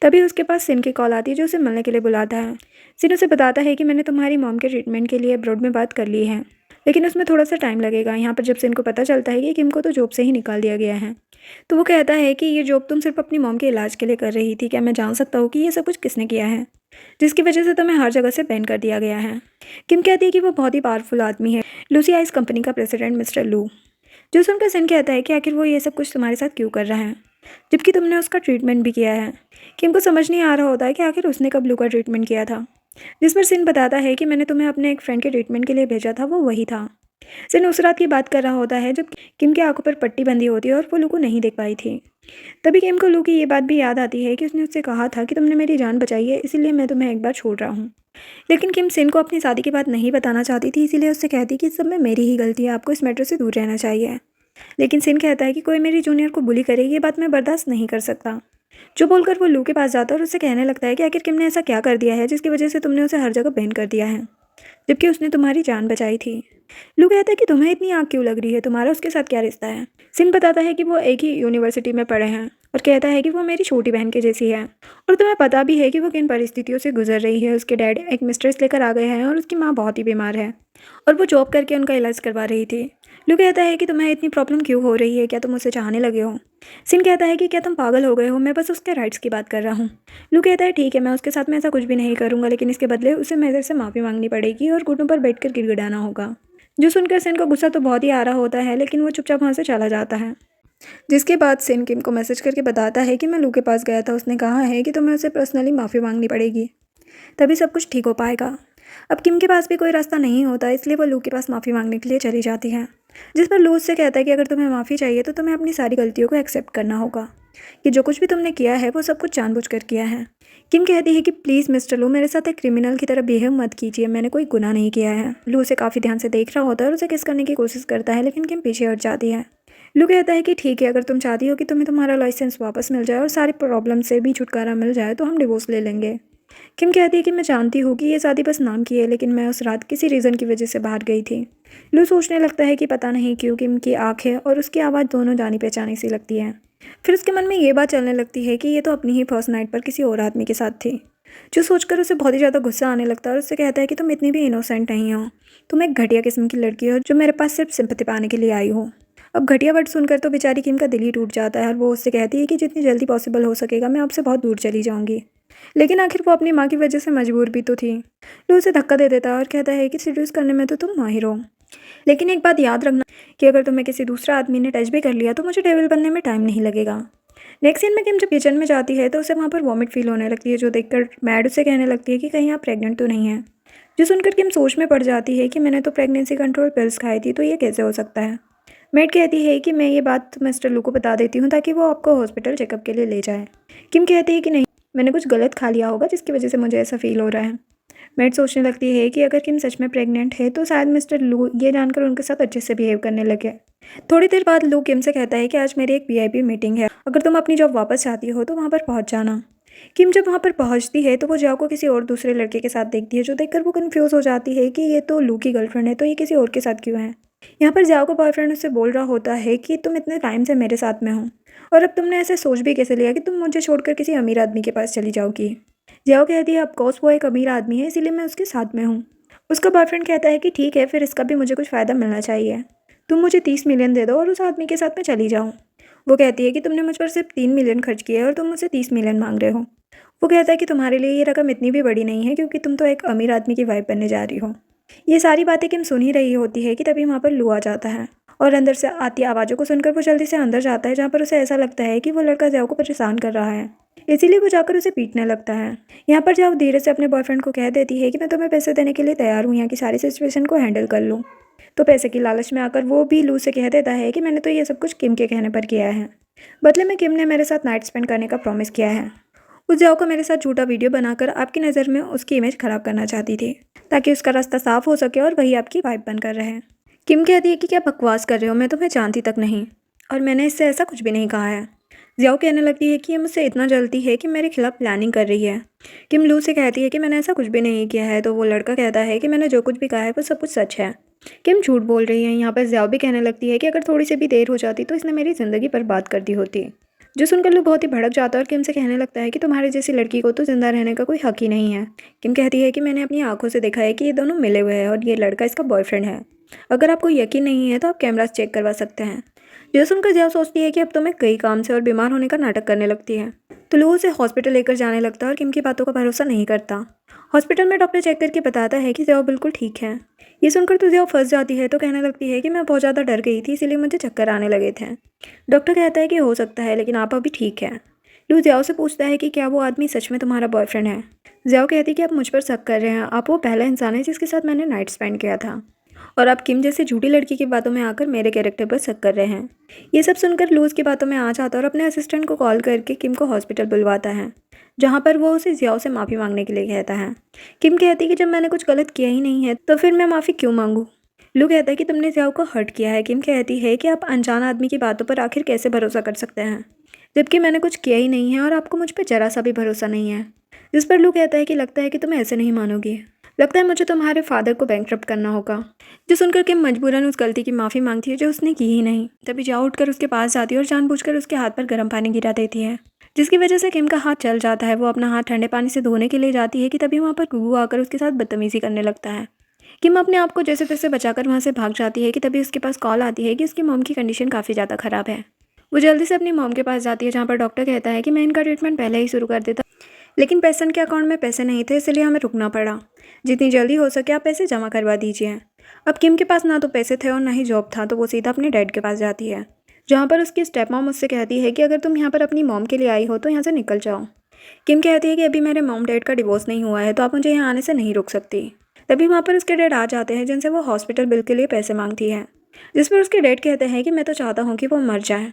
तभी उसके पास सिन की कॉल आती है जो उसे मिलने के लिए बुलाता है। सिन उसे बताता है कि मैंने तुम्हारी मॉम के ट्रीटमेंट के लिए अब्रॉड में बात कर ली है, लेकिन उसमें थोड़ा सा टाइम लगेगा। यहाँ पर जब सिन को पता चलता है कि किम को तो जॉब से ही निकाल दिया गया है तो वो कहता है कि ये जॉब तुम सिर्फ अपनी मॉम के इलाज के लिए कर रही थी। क्या मैं जान सकता हूँ कि ये सब कुछ किसने किया है जिसकी वजह से तुम्हें हर जगह से बैन कर दिया गया है। किम कहती है कि वो बहुत ही पावरफुल आदमी है, लूसी आइस कंपनी का प्रेसिडेंट मिस्टर लू। जो सुनकर सिन कहता है कि आखिर वो ये सब कुछ तुम्हारे साथ क्यों कर रहा है जबकि तुमने उसका ट्रीटमेंट भी किया है। किम को समझ नहीं आ रहा होता है कि आखिर उसने कब लू का ट्रीटमेंट किया था। जिस पर सिन बताता है कि मैंने तुम्हें अपने एक फ्रेंड के ट्रीटमेंट के लिए भेजा था, वो वही था। सिन उस रात की बात कर रहा होता है जब किम की आंखों पर पट्टी बंधी होती है और वो लू को नहीं देख पाई थी। तभी किम को लू की ये बात भी याद आती है कि उसने उससे कहा था कि तुमने मेरी जान बचाई है, इसीलिए मैं तुम्हें एक बार छोड़ रहा हूँ। लेकिन किम सिन को अपनी शादी की बात नहीं बताना चाहती थी, इसीलिए उससे कहती कि इस सब में मेरी ही गलती है, आपको इस मैटर से दूर रहना चाहिए। लेकिन सिन कहता है कि कोई मेरी जूनियर को बुली करे, ये बात मैं बर्दाश्त नहीं कर सकता। जो बोलकर वो लू के पास जाता है और उससे कहने लगता है कि आखिर किम ने ऐसा क्या कर दिया है जिसकी वजह से तुमने उसे हर जगह बैन कर दिया है जबकि उसने तुम्हारी जान बचाई थी। लू कहता है कि तुम्हें इतनी आग क्यों लग रही है, तुम्हारा उसके साथ क्या रिश्ता है। सिन बताता है कि वो एक ही यूनिवर्सिटी में पढ़े हैं और कहता है कि वो मेरी छोटी बहन के जैसी है और तुम्हें पता भी है कि वो किन परिस्थितियों से गुजर रही है। उसके डैड एक मिस्ट्रेस लेकर आ गए हैं और उसकी माँ बहुत ही बीमार है और वो जॉब करके उनका इलाज करवा रही थी। लू कहता है कि तुम्हें इतनी प्रॉब्लम क्यों हो रही है, क्या तुम उसे चाहने लगे हो। सिन कहता है कि क्या तुम पागल हो गए हो, मैं बस उसके राइट्स की बात कर रहा हूँ। लू कहता है ठीक है, मैं उसके साथ में ऐसा कुछ भी नहीं करूँगा, लेकिन इसके बदले उसे मेरे से माफ़ी मांगनी पड़ेगी और घुटनों पर बैठकर गिड़गिड़ाना होगा। जो सुनकर सिन को गुस्सा तो बहुत ही आ रहा होता है, लेकिन वो चुपचाप वहाँ से चला जाता है। जिसके बाद सिन किम को मैसेज करके बताता है कि मैं लू के पास गया था, उसने कहा है कि तुम्हें उसे पर्सनली माफ़ी मांगनी पड़ेगी, तभी सब कुछ ठीक हो पाएगा। अब किम के पास भी कोई रास्ता नहीं होता, इसलिए वो लू के पास माफ़ी मांगने के लिए चली जाती है। जिस पर लू उससे कहता है कि अगर तुम्हें माफ़ी चाहिए तो तुम्हें अपनी सारी गलतियों को एक्सेप्ट करना होगा, कि जो कुछ भी तुमने किया है वो सब कुछ जानबूझकर किया है। किम कहती है कि प्लीज़ मिस्टर लू, मेरे साथ एक क्रिमिनल की तरह बिहेव मत कीजिए, मैंने कोई गुनाह नहीं किया है। लू उसे काफ़ी ध्यान से देख रहा होता है और उसे किस करने की कोशिश करता है, लेकिन किम पीछे हट जाती है। लू कहता है कि ठीक है, अगर तुम चाहती हो कि तुम्हें तुम्हारा लाइसेंस वापस मिल जाए और सारी प्रॉब्लम से भी छुटकारा मिल जाए तो हम डिवोर्स ले लेंगे। किम कहती है कि मैं जानती हूँ कि ये शादी बस नाम की है, लेकिन मैं उस रात किसी रीज़न की वजह से बाहर गई थी। लू सोचने लगता है कि पता नहीं क्यों किम की आंखें और उसकी आवाज़ दोनों जानी पहचानी सी लगती है। फिर उसके मन में ये बात चलने लगती है कि ये तो अपनी ही फर्स्ट नाइट पर किसी और आदमी के साथ थी। जो सोचकर उसे बहुत ही ज़्यादा गुस्सा आने लगता है और उससे कहता है कि तुम इतनी भी इनोसेंट नहीं हो, तुम एक घटिया किस्म की लड़की हो जो मेरे पास सिर्फ सिंपैथी पाने के लिए आई हो। अब घटिया वर्ड सुनकर तो बेचारी किम का दिल ही टूट जाता है और वो उससे कहती है कि जितनी जल्दी पॉसिबल हो सकेगा मैं आपसे बहुत दूर चली जाऊंगी। लेकिन आखिर वो अपनी माँ की वजह से मजबूर भी तो थी। लू उसे धक्का दे देता है और कहता है कि सीड्यूस करने में तो तुम माहिर हो, लेकिन एक बात याद रखना कि अगर तुम्हें किसी दूसरा आदमी ने टच भी कर लिया तो मुझे डेविल बनने में टाइम नहीं लगेगा। नेक्स्ट सीन में किम जब किचन में जाती है तो उसे वहाँ पर वॉमिट फील होने लगती है, जो देखकर मैड उसे कहने लगती है कि कहीं आप प्रेग्नेंट तो नहीं है। जो सुनकर किम सोच में पड़ जाती है कि मैंने तो प्रेगनेंसी कंट्रोल पिल्स खाई थी, तो ये कैसे हो सकता है। मैड कहती है कि मैं ये बात मिस्टर लू को बता देती हूँ ताकि वो आपको हॉस्पिटल चेकअप के लिए ले जाए। किम कहती है कि नहीं, मैंने कुछ गलत खा लिया होगा जिसकी वजह से मुझे ऐसा फील हो रहा है। मैड सोचने लगती है कि अगर किम सच में प्रेग्नेंट है तो शायद मिस्टर लू ये जानकर उनके साथ अच्छे से बिहेव करने लगे। थोड़ी देर बाद लू किम से कहता है कि आज मेरी एक वीआईपी मीटिंग है, अगर तुम अपनी जॉब वापस चाहती हो तो वहाँ पर पहुँच जाना। किम जब वहाँ पर पहुँचती है तो वो जाओ को किसी और दूसरे लड़के के साथ देखती है, जो देखकर वो कन्फ्यूज़ हो जाती है कि ये तो लू की गर्लफ्रेंड है, तो ये किसी और के साथ क्यों है। यहाँ पर जाओ का बॉयफ्रेंड उससे बोल रहा होता है कि तुम इतने टाइम से मेरे साथ में हो और अब तुमने ऐसे सोच भी कैसे लिया कि तुम मुझे छोड़कर किसी अमीर आदमी के पास चली जाओगी। जाओ कहती है ऑफकोर्स वो एक अमीर आदमी है इसीलिए मैं उसके साथ में हूँ। उसका बॉयफ्रेंड कहता है कि ठीक है, फिर इसका भी मुझे कुछ फ़ायदा मिलना चाहिए, तुम मुझे 30 मिलियन दे दो और उस आदमी के साथ में चली जाऊँ। वो कहती है कि तुमने मुझ पर सिर्फ 3 मिलियन खर्च किए और तुम मुझसे 30 मिलियन मांग रहे हो। वो कहता है कि तुम्हारे लिए ये रकम इतनी भी बड़ी नहीं है क्योंकि तुम तो एक अमीर आदमी की वाइफ बनने जा रही हो। ये सारी बातें किम सुन ही रही होती है कि तभी वहाँ पर लू आ जाता है और अंदर से आती आवाज़ों को सुनकर वो जल्दी से अंदर जाता है, जहाँ पर उसे ऐसा लगता है कि वो लड़का जाओ को परेशान कर रहा है, इसीलिए वो जाकर उसे पीटने लगता है। यहाँ पर जाओ धीरे से अपने बॉयफ्रेंड को कह देती है कि मैं तुम्हें पैसे देने के लिए तैयार हूँ, यहाँ की सारी सिचुएशन को हैंडल कर लूँ। तो पैसे की लालच में आकर वो भी लू से कह देता है कि मैंने तो ये सब कुछ किम के कहने पर किया है। बदले में किम ने मेरे साथ नाइट स्पेंड करने का प्रॉमिस किया है। उस जाओ को मेरे साथ झूठा वीडियो बनाकर आपकी नज़र में उसकी इमेज खराब करना चाहती थी, ताकि उसका रास्ता साफ हो सके और वही आपकी वाइफ बनकर रहे। किम कहती है कि क्या बकवास कर रहे हो, मैं तुम्हें जानती तक नहीं और मैंने इससे ऐसा कुछ भी नहीं कहा है। जियाओ कहने लगती है कि ये मुझसे इतना जलती है कि मेरे खिलाफ प्लानिंग कर रही है। किम लू से कहती है कि मैंने ऐसा कुछ भी नहीं किया है, तो वो लड़का कहता है कि मैंने जो कुछ भी कहा है वो सब कुछ सच है। किम झूठ बोल रही है। यहाँ पर जियाओ भी कहने लगती है कि अगर थोड़ी सी भी देर हो जाती तो इसने मेरी ज़िंदगी बर्बाद कर दी होती। जो सुनकर लू बहुत ही भड़क जाता है और किम से कहने लगता है कि तुम्हारे जैसी लड़की को तो जिंदा रहने का कोई हक ही नहीं है। किम कहती है कि मैंने अपनी आंखों से देखा है कि ये दोनों मिले हुए हैं और ये लड़का इसका बॉयफ्रेंड है। अगर आपको यकीन नहीं है तो आप कैमरास चेक करवा सकते हैं। जो सुनकर जियाओ सोचती है कि अब तो मैं कई काम से और बीमार होने का नाटक करने लगती है, तो लू उसे हॉस्पिटल लेकर जाने लगता है और किम की बातों का भरोसा नहीं करता। हॉस्पिटल में डॉक्टर चेक करके बताता है कि जियाओ बिल्कुल ठीक है। ये सुनकर तो जियाओ फंस जाती है, तो कहने लगती है कि मैं बहुत ज़्यादा डर गई थी, इसीलिए मुझे चक्कर आने लगे थे। डॉक्टर कहता है कि हो सकता है, लेकिन आप अभी ठीक हैं। लू जियाओ से पूछता है कि क्या वो आदमी सच में तुम्हारा बॉयफ्रेंड है। जियाओ कहती है कि आप मुझ पर शक कर रहे हैं, आप वो पहला इंसान है जिसके साथ मैंने नाइट स्पेंड किया था और आप किम जैसी झूठी लड़की की बातों में आकर मेरे कैरेक्टर पर शक कर रहे हैं। ये सब सुनकर लू उसकी बातों में आ जाता है और अपने असिस्टेंट को कॉल करके किम को हॉस्पिटल बुलवाता है, जहाँ पर वो उसे जियाओ से माफ़ी मांगने के लिए कहता है। किम कहती है कि जब मैंने कुछ गलत किया ही नहीं है तो फिर मैं माफ़ी क्यों मांगूँ। लू कहता है कि तुमने जियाओ को हर्ट किया है। किम कहती है कि आप अनजान आदमी की बातों पर आखिर कैसे भरोसा कर सकते हैं, जबकि मैंने कुछ किया ही नहीं है और आपको मुझ पर जरा सा भी भरोसा नहीं है। जिस पर लू कहता है कि लगता है कि तुम ऐसे नहीं मानोगी, लगता है मुझे तुम्हारे फादर को बैंकरप्ट करना होगा। जो सुनकर किम मजबूरन उस गलती की माफ़ी मांगती है जो उसने की ही नहीं। तभी जाओ उठकर उसके पास जाती है और जानबूझकर उसके हाथ पर गर्म पानी गिरा देती है, जिसकी वजह से किम का हाथ चल जाता है। वो अपना हाथ ठंडे पानी से धोने के लिए जाती है कि तभी वहाँ पर गुगू आकर उसके साथ बदतमीजी करने लगता है। किम अपने आप को जैसे तैसे बचाकर वहाँ से भाग जाती है कि तभी उसके पास कॉल आती है कि उसकी मॉम की कंडीशन काफ़ी ज़्यादा ख़राब है। वो जल्दी से अपनी मॉम के पास जाती है, जहाँ पर डॉक्टर कहता है कि मैं इनका ट्रीटमेंट पहले ही शुरू कर देता, लेकिन पेशेंट के अकाउंट में पैसे नहीं थे, इसलिए हमें रुकना पड़ा। जितनी जल्दी हो सके आप पैसे जमा करवा दीजिए। अब किम के पास ना तो पैसे थे और ना ही जॉब था, तो वो सीधा अपने डैड के पास जाती है, जहाँ पर उसकी स्टेप मॉम उससे कहती है कि अगर तुम यहाँ पर अपनी मॉम के लिए आई हो तो यहाँ से निकल जाओ। किम कहती है कि अभी मेरे मॉम डैड का डिवोर्स नहीं हुआ है, तो आप मुझे यहाँ आने से नहीं रोक सकती। तभी वहाँ पर उसके डैड आ जाते हैं, जिनसे वो हॉस्पिटल बिल के लिए पैसे मांगती है, जिस पर उसके डैड कहते हैं कि मैं तो चाहता हूँ कि वो मर जाए।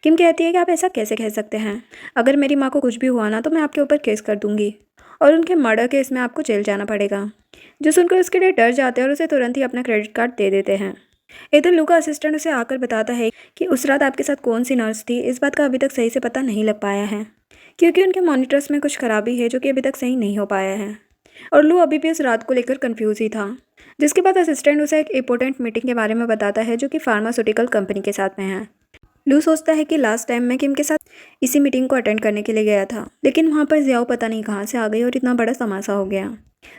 किम कहती है कि आप ऐसा कैसे कह सकते हैं, अगर मेरी माँ को कुछ भी हुआ ना तो मैं आपके ऊपर केस कर दूंगी और उनके मर्डर केस में आपको जेल जाना पड़ेगा। जो सुनकर उसके डैड डर जाते हैं और उसे तुरंत ही अपना क्रेडिट कार्ड दे देते हैं। इधर लू का असिस्टेंट उसे आकर बताता है कि उस रात आपके साथ कौन सी नर्स थी, इस बात का अभी तक सही से पता नहीं लग पाया है, क्योंकि उनके मॉनिटर्स में कुछ खराबी है जो कि अभी तक सही नहीं हो पाया है। और लू अभी भी उस रात को लेकर कंफ्यूज ही था। जिसके बाद असिस्टेंट उसे एक इंपॉर्टेंट मीटिंग के बारे में बताता है जो कि फार्मास्यूटिकल कंपनी के साथ में है। लू सोचता है कि लास्ट टाइम मैं किम के साथ इसी मीटिंग को अटेंड करने के लिए गया था, लेकिन वहाँ पर जियाओ पता नहीं कहाँ से आ गई और इतना बड़ा तमाशा हो गया।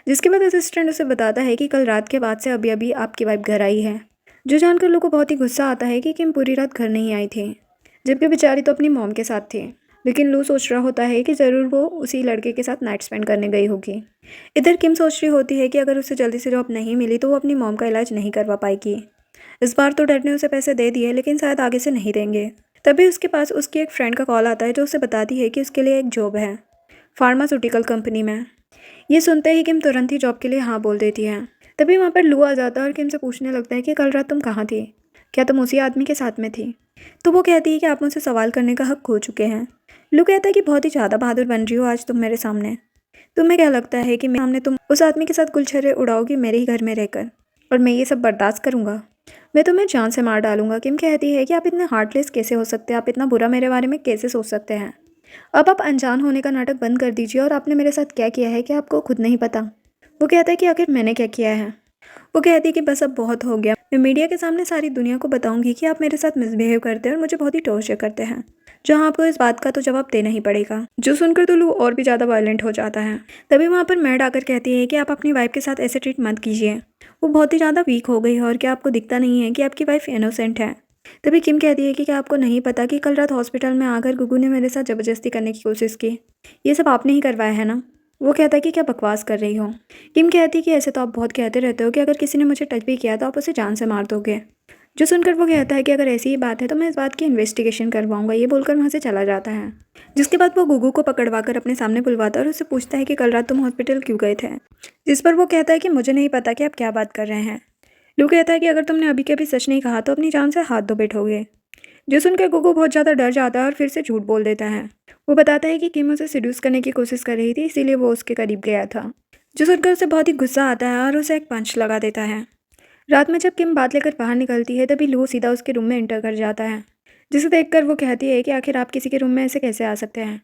जिसके बाद असिस्टेंट उसे बताता है कि कल रात के बाद से अभी अभी आपकी वाइफ घर आई है। जो जानकर लू को बहुत ही गुस्सा आता है कि किम पूरी रात घर नहीं आई थी, जबकि बेचारी तो अपनी मॉम के साथ थी। लेकिन लू सोच रहा होता है कि ज़रूर वो उसी लड़के के साथ नाइट स्पेंड करने गई होगी। इधर किम सोच रही होती है कि अगर उसे जल्दी से जॉब नहीं मिली तो वो अपनी मॉम का इलाज नहीं करवा पाएगी। इस बार तो डैड ने उसे पैसे दे दिए, लेकिन शायद आगे से नहीं देंगे। तभी उसके पास उसकी एक फ्रेंड का कॉल आता है जो उसे बताती है कि उसके लिए एक जॉब है फार्मास्यूटिकल कंपनी में। ये सुनते ही किम तुरंत ही जॉब के लिए हाँ बोल देती है। तभी वहाँ पर लू आ जाता है और किम से पूछने लगता है कि कल रात तुम कहाँ थी, क्या तुम उसी आदमी के साथ में थी। तो वो कहती है कि आप मुझसे सवाल करने का हक खो चुके हैं। लू कहता है कि बहुत ही ज़्यादा बहादुर बन रही हो आज तुम मेरे सामने। तुम्हें क्या लगता है कि मेरे सामने तुम उस आदमी के साथ गुलछर्रे उड़ाओगी मेरे ही घर में रहकर, और मैं ये सब बर्दाश्त करूँगा? मैं तुम्हें जान से मार डालूंगा। किम कहती है कि आप इतने हार्टलेस कैसे हो सकते हैं, आप इतना बुरा मेरे बारे में कैसे सोच सकते हैं। अब आप अनजान होने का नाटक बंद कर दीजिए और आपने मेरे साथ क्या किया है कि आपको खुद नहीं पता। वो कहता है कि आखिर मैंने क्या किया है। वो कहती है कि बस अब बहुत हो गया, मैं मीडिया के सामने सारी दुनिया को बताऊंगी कि आप मेरे साथ मिसबिहेव करते हैं और मुझे बहुत ही टॉर्चर करते हैं, जहाँ आपको इस बात का तो जवाब देना ही पड़ेगा। जो सुनकर तो लू और भी ज़्यादा वायलेंट हो जाता है। तभी वहाँ पर मैड आकर कहती है कि आप अपनी वाइफ के साथ ऐसे ट्रीट मत कीजिए, वो बहुत ही ज़्यादा वीक हो गई है और क्या आपको दिखता नहीं है कि आपकी वाइफ इनोसेंट है। तभी किम कहती है कि क्या आपको नहीं पता कि कल रात हॉस्पिटल में आकर गुगू ने मेरे साथ ज़बरदस्ती करने की कोशिश की, ये सब आपने ही करवाया है ना। वो कहता है कि क्या बकवास कर रही हो। किम कहती है कि ऐसे तो आप बहुत कहते रहते हो कि अगर किसी ने मुझे टच भी किया तो आप उसे जान से मार दोगे। जो सुनकर वो कहता है कि अगर ऐसी ही बात है तो मैं इस बात की इन्वेस्टिगेशन करवाऊंगा। ये बोलकर वहाँ से चला जाता है। जिसके बाद वो गुगू को पकड़वा कर अपने सामने बुलवाता है और उससे पूछता है कि कल रात तुम हॉस्पिटल क्यों गए थे। जिस पर वो कहता है कि मुझे नहीं पता कि आप क्या बात कर रहे हैं। लू कहता है कि अगर तुमने अभी के अभी सच नहीं कहा तो अपनी जान से हाथ धो बैठोगे। जो सुनकर गोगो बहुत ज़्यादा डर जाता है और फिर से झूठ बोल देता है। वो बताता है कि किम उसे सिड्यूस करने की कोशिश कर रही थी, इसीलिए वो उसके करीब गया था। जो सुनकर उसे बहुत ही गुस्सा आता है और उसे एक पंच लगा देता है। रात में जब किम बात लेकर बाहर निकलती है तभी लू सीधा उसके रूम में एंटर कर जाता है, जिसे देखकर वो कहती है कि आखिर आप किसी के रूम में ऐसे कैसे आ सकते हैं।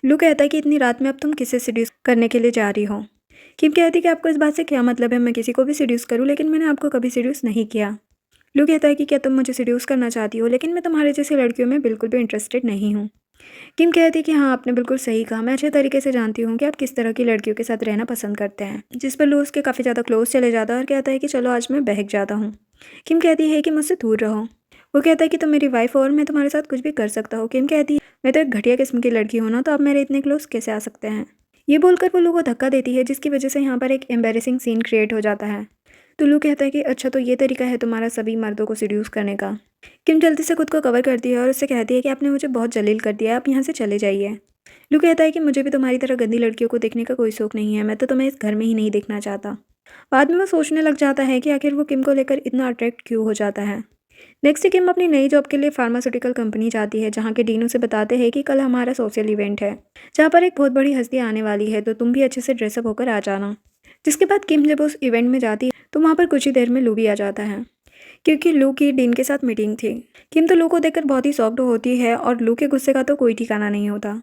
लू कहता है कि इतनी रात में अब तुम किसे सिड्यूस करने के लिए जा रही हो। किम कहती है कि आपको इस बात से क्या मतलब है, मैं किसी को भी सिड्यूस करूँ, लेकिन मैंने आपको कभी सिड्यूस नहीं किया। लू कहता है कि क्या तुम मुझे सिड्यूस करना चाहती हो, लेकिन मैं तुम्हारे जैसी लड़कियों में बिल्कुल भी इंटरेस्टेड नहीं हूँ। किम कहती है कि हाँ, आपने बिल्कुल सही कहा, मैं अच्छे तरीके से जानती हूँ कि आप किस तरह की लड़कियों के साथ रहना पसंद करते हैं। जिस पर लू उसके काफ़ी ज़्यादा क्लोज चले जाता है और कहता है कि चलो आज मैं बहक जाता हूँ। किम कहती है कि मुझसे दूर रहो। वो कहता है कि तुम मेरी वाइफ हो और मैं तुम्हारे साथ कुछ भी कर सकता हूँ। किम कहती है मैं तो एक घटिया किस्म की लड़की हूँ ना, तो आप मेरे इतने क्लोज कैसे आ सकते हैं। ये बोलकर वो लू को धक्का देती है, जिसकी वजह से यहाँ पर एक एम्बेरेसिंग सीन क्रिएट हो जाता है। तो लू कहता है कि अच्छा, तो ये तरीका है तुम्हारा सभी मर्दों को सिड्यूस करने का। किम जल्दी से खुद को कवर करती है और उससे कहती है कि आपने मुझे बहुत जलील कर दिया है, आप यहाँ से चले जाइए। लू कहता है कि मुझे भी तुम्हारी तरह गंदी लड़कियों को देखने का कोई शौक नहीं है, मैं तो तुम्हें इस घर में ही नहीं देखना चाहता। बाद में वो सोचने लग जाता है कि आखिर वो किम को लेकर इतना अट्रैक्ट क्यों हो जाता है। नेक्स्ट किम अपनी नई जॉब के लिए फार्मास्यूटिकल कंपनी जाती है, जहाँ के डीन उसे बताते हैं कि कल हमारा सोशल इवेंट है, जहाँ पर एक बहुत बड़ी हस्ती आने वाली है, तो तुम भी अच्छे से ड्रेसअप होकर आ जाना। जिसके बाद किम जब उस इवेंट में जाती है तो वहाँ पर कुछ ही देर में लू भी आ जाता है, क्योंकि लू की डीन के साथ मीटिंग थी। किम तो लू को देखकर बहुत ही शॉक्ड होती है और लू के गुस्से का तो कोई ठिकाना नहीं होता।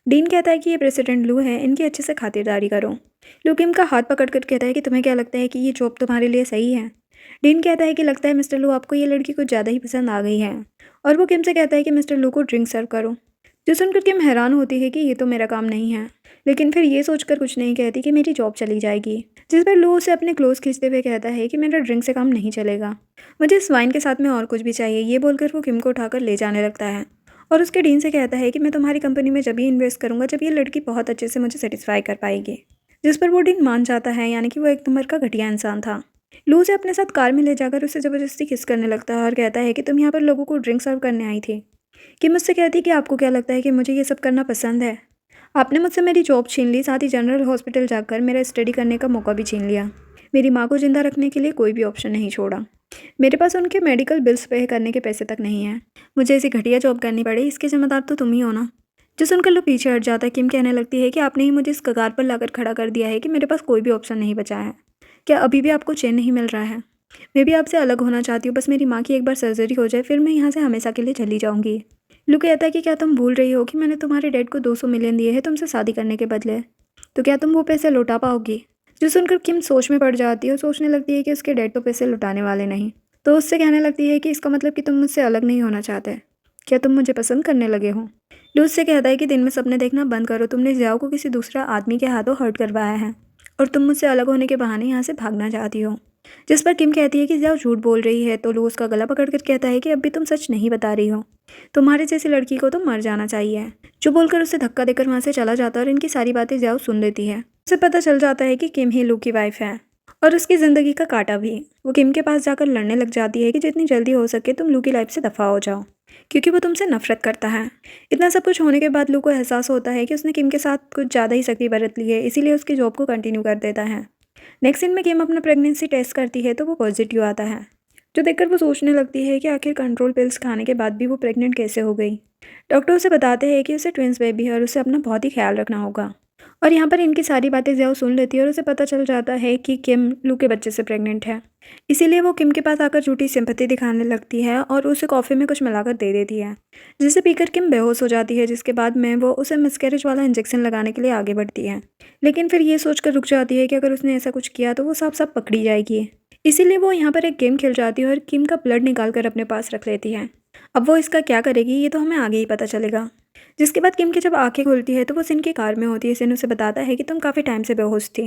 डीन कहता है कि ये प्रेसिडेंट लू है, इनकी अच्छे से खातिरदारी करो। लू किम का हाथ पकड़कर कहता है कि तुम्हें क्या लगता है कि ये जॉब तुम्हारे लिए सही है। डीन कहता है कि लगता है मिस्टर लू आपको ये लड़की कुछ ज़्यादा ही पसंद आ गई है, और वो किम से कहता है कि मिस्टर लू को ड्रिंक सर्व करो। जो सुनकर किम हैरान होती है कि ये तो मेरा काम नहीं है, लेकिन फिर ये सोचकर कुछ नहीं कहती कि मेरी जॉब चली जाएगी। जिस पर लू उसे अपने क्लोज खींचते हुए कहता है कि मेरा ड्रिंक से काम नहीं चलेगा, मुझे इस वाइन के साथ में और कुछ भी चाहिए। ये बोलकर वो किम को उठाकर ले जाने लगता है और उसके डीन से कहता है कि मैं तुम्हारी कंपनी में जब भी इन्वेस्ट करूंगा जब ये लड़की बहुत अच्छे से मुझे सेटिस्फाई कर पाएगी। जिस पर वो डीन मान जाता है, यानी कि वो एक नंबर का घटिया इंसान था। लू उसे अपने साथ कार में ले जाकर उसे ज़बरदस्ती किस करने लगता है और कहता है कि तुम यहाँ पर लोगों को ड्रिंक सर्व करने आई थी। कि मुझसे कहती है कि आपको क्या लगता है कि मुझे ये सब करना पसंद है। आपने मुझसे मेरी जॉब छीन ली, साथ ही जनरल हॉस्पिटल जाकर मेरा स्टडी करने का मौका भी छीन लिया। मेरी माँ को ज़िंदा रखने के लिए कोई भी ऑप्शन नहीं छोड़ा। मेरे पास उनके मेडिकल बिल्स पे करने के पैसे तक नहीं हैं। मुझे ऐसी घटिया जॉब करनी पड़ी, इसके जिम्मेदार तो तुम ही हो ना। जो सुनकर लो पीछे हट जाता है। किम कहने लगती है कि आपने ही मुझे इस कगार पर लाकर खड़ा कर दिया है कि मेरे पास कोई भी ऑप्शन नहीं बचा है। क्या अभी भी आपको चैन नहीं मिल रहा है? मैं भी आपसे अलग होना चाहती हूँ, बस मेरी माँ की एक बार सर्जरी हो जाए, फिर मैं यहाँ से हमेशा के लिए चली जाऊँगी। लू कहता है कि क्या तुम भूल रही हो कि मैंने तुम्हारे डैड को 200 मिलियन दिए हैं तुमसे शादी करने के बदले, तो क्या तुम वो पैसे लौटा पाओगी? जो सुनकर किम सोच में पड़ जाती है और सोचने लगती है कि उसके डैड तो पैसे लौटाने वाले नहीं। तो उससे कहने लगती है कि इसका मतलब कि तुम मुझसे अलग नहीं होना चाहते, क्या तुम मुझे पसंद करने लगे हो? लू उससे कहता है कि दिन में सपने देखना बंद करो, तुमने जियाओ को किसी दूसरा आदमी के हाथों हर्ट करवाया है और तुम मुझसे अलग होने के बहाने यहाँ से भागना चाहती हो। जिस पर किम कहती है कि जियाओ झूठ बोल रही है, तो लू उसका गला पकड़कर कहता है कि अब भी तुम सच नहीं बता रही हो, तुम्हारे जैसी लड़की को तो मर जाना चाहिए। जो बोलकर उसे धक्का देकर वहाँ से चला जाता है और इनकी सारी बातें जियाओ सुन लेती है। उसे पता चल जाता है कि किम ही लू की वाइफ है और उसकी ज़िंदगी का कांटा भी। वो किम के पास जाकर लड़ने लग जाती है कि जितनी जल्दी हो सके तुम लू की लाइफ से दफ़ा हो जाओ, क्योंकि वो तुमसे नफरत करता है। इतना सब कुछ होने के बाद लू को एहसास होता है कि उसने किम के साथ कुछ ज़्यादा ही सख्ती बरत ली है, इसीलिए उसकी जॉब को कंटिन्यू कर देता है। नेक्स्ट सीन में किम अपना प्रेगनेंसी टेस्ट करती है तो वो पॉजिटिव आता है, जो देखकर वो सोचने लगती है कि आखिर कंट्रोल पिल्स खाने के बाद भी वो प्रेग्नेंट कैसे हो गई। डॉक्टर उसे बताते हैं कि उसे ट्विंस बेबी है और उसे अपना बहुत ही ख्याल रखना होगा। और यहाँ पर इनकी सारी बातें जियाओ सुन लेती है और उसे पता चल जाता है कि किम लू के बच्चे से प्रेग्नेंट है। इसीलिए वो किम के पास आकर झूठी सिंपैथी दिखाने लगती है और उसे कॉफ़ी में कुछ मिलाकर दे देती है, जिसे पीकर किम बेहोश हो जाती है। जिसके बाद में वो उसे मिसकैरेज वाला इंजेक्शन लगाने के लिए आगे बढ़ती है, लेकिन फिर ये सोचकर रुक जाती है कि अगर उसने ऐसा कुछ किया तो वो साफ साफ पकड़ी जाएगी। इसीलिए वो यहाँ पर एक गेम खेल जाती है और किम का ब्लड निकाल कर अपने पास रख लेती है। अब वो इसका क्या करेगी ये तो हमें आगे ही पता चलेगा। जिसके बाद किम की जब आंखें खुलती है तो वो सिन की कार में होती है। सिन उसे बताता है कि तुम काफ़ी टाइम से बेहोश थी।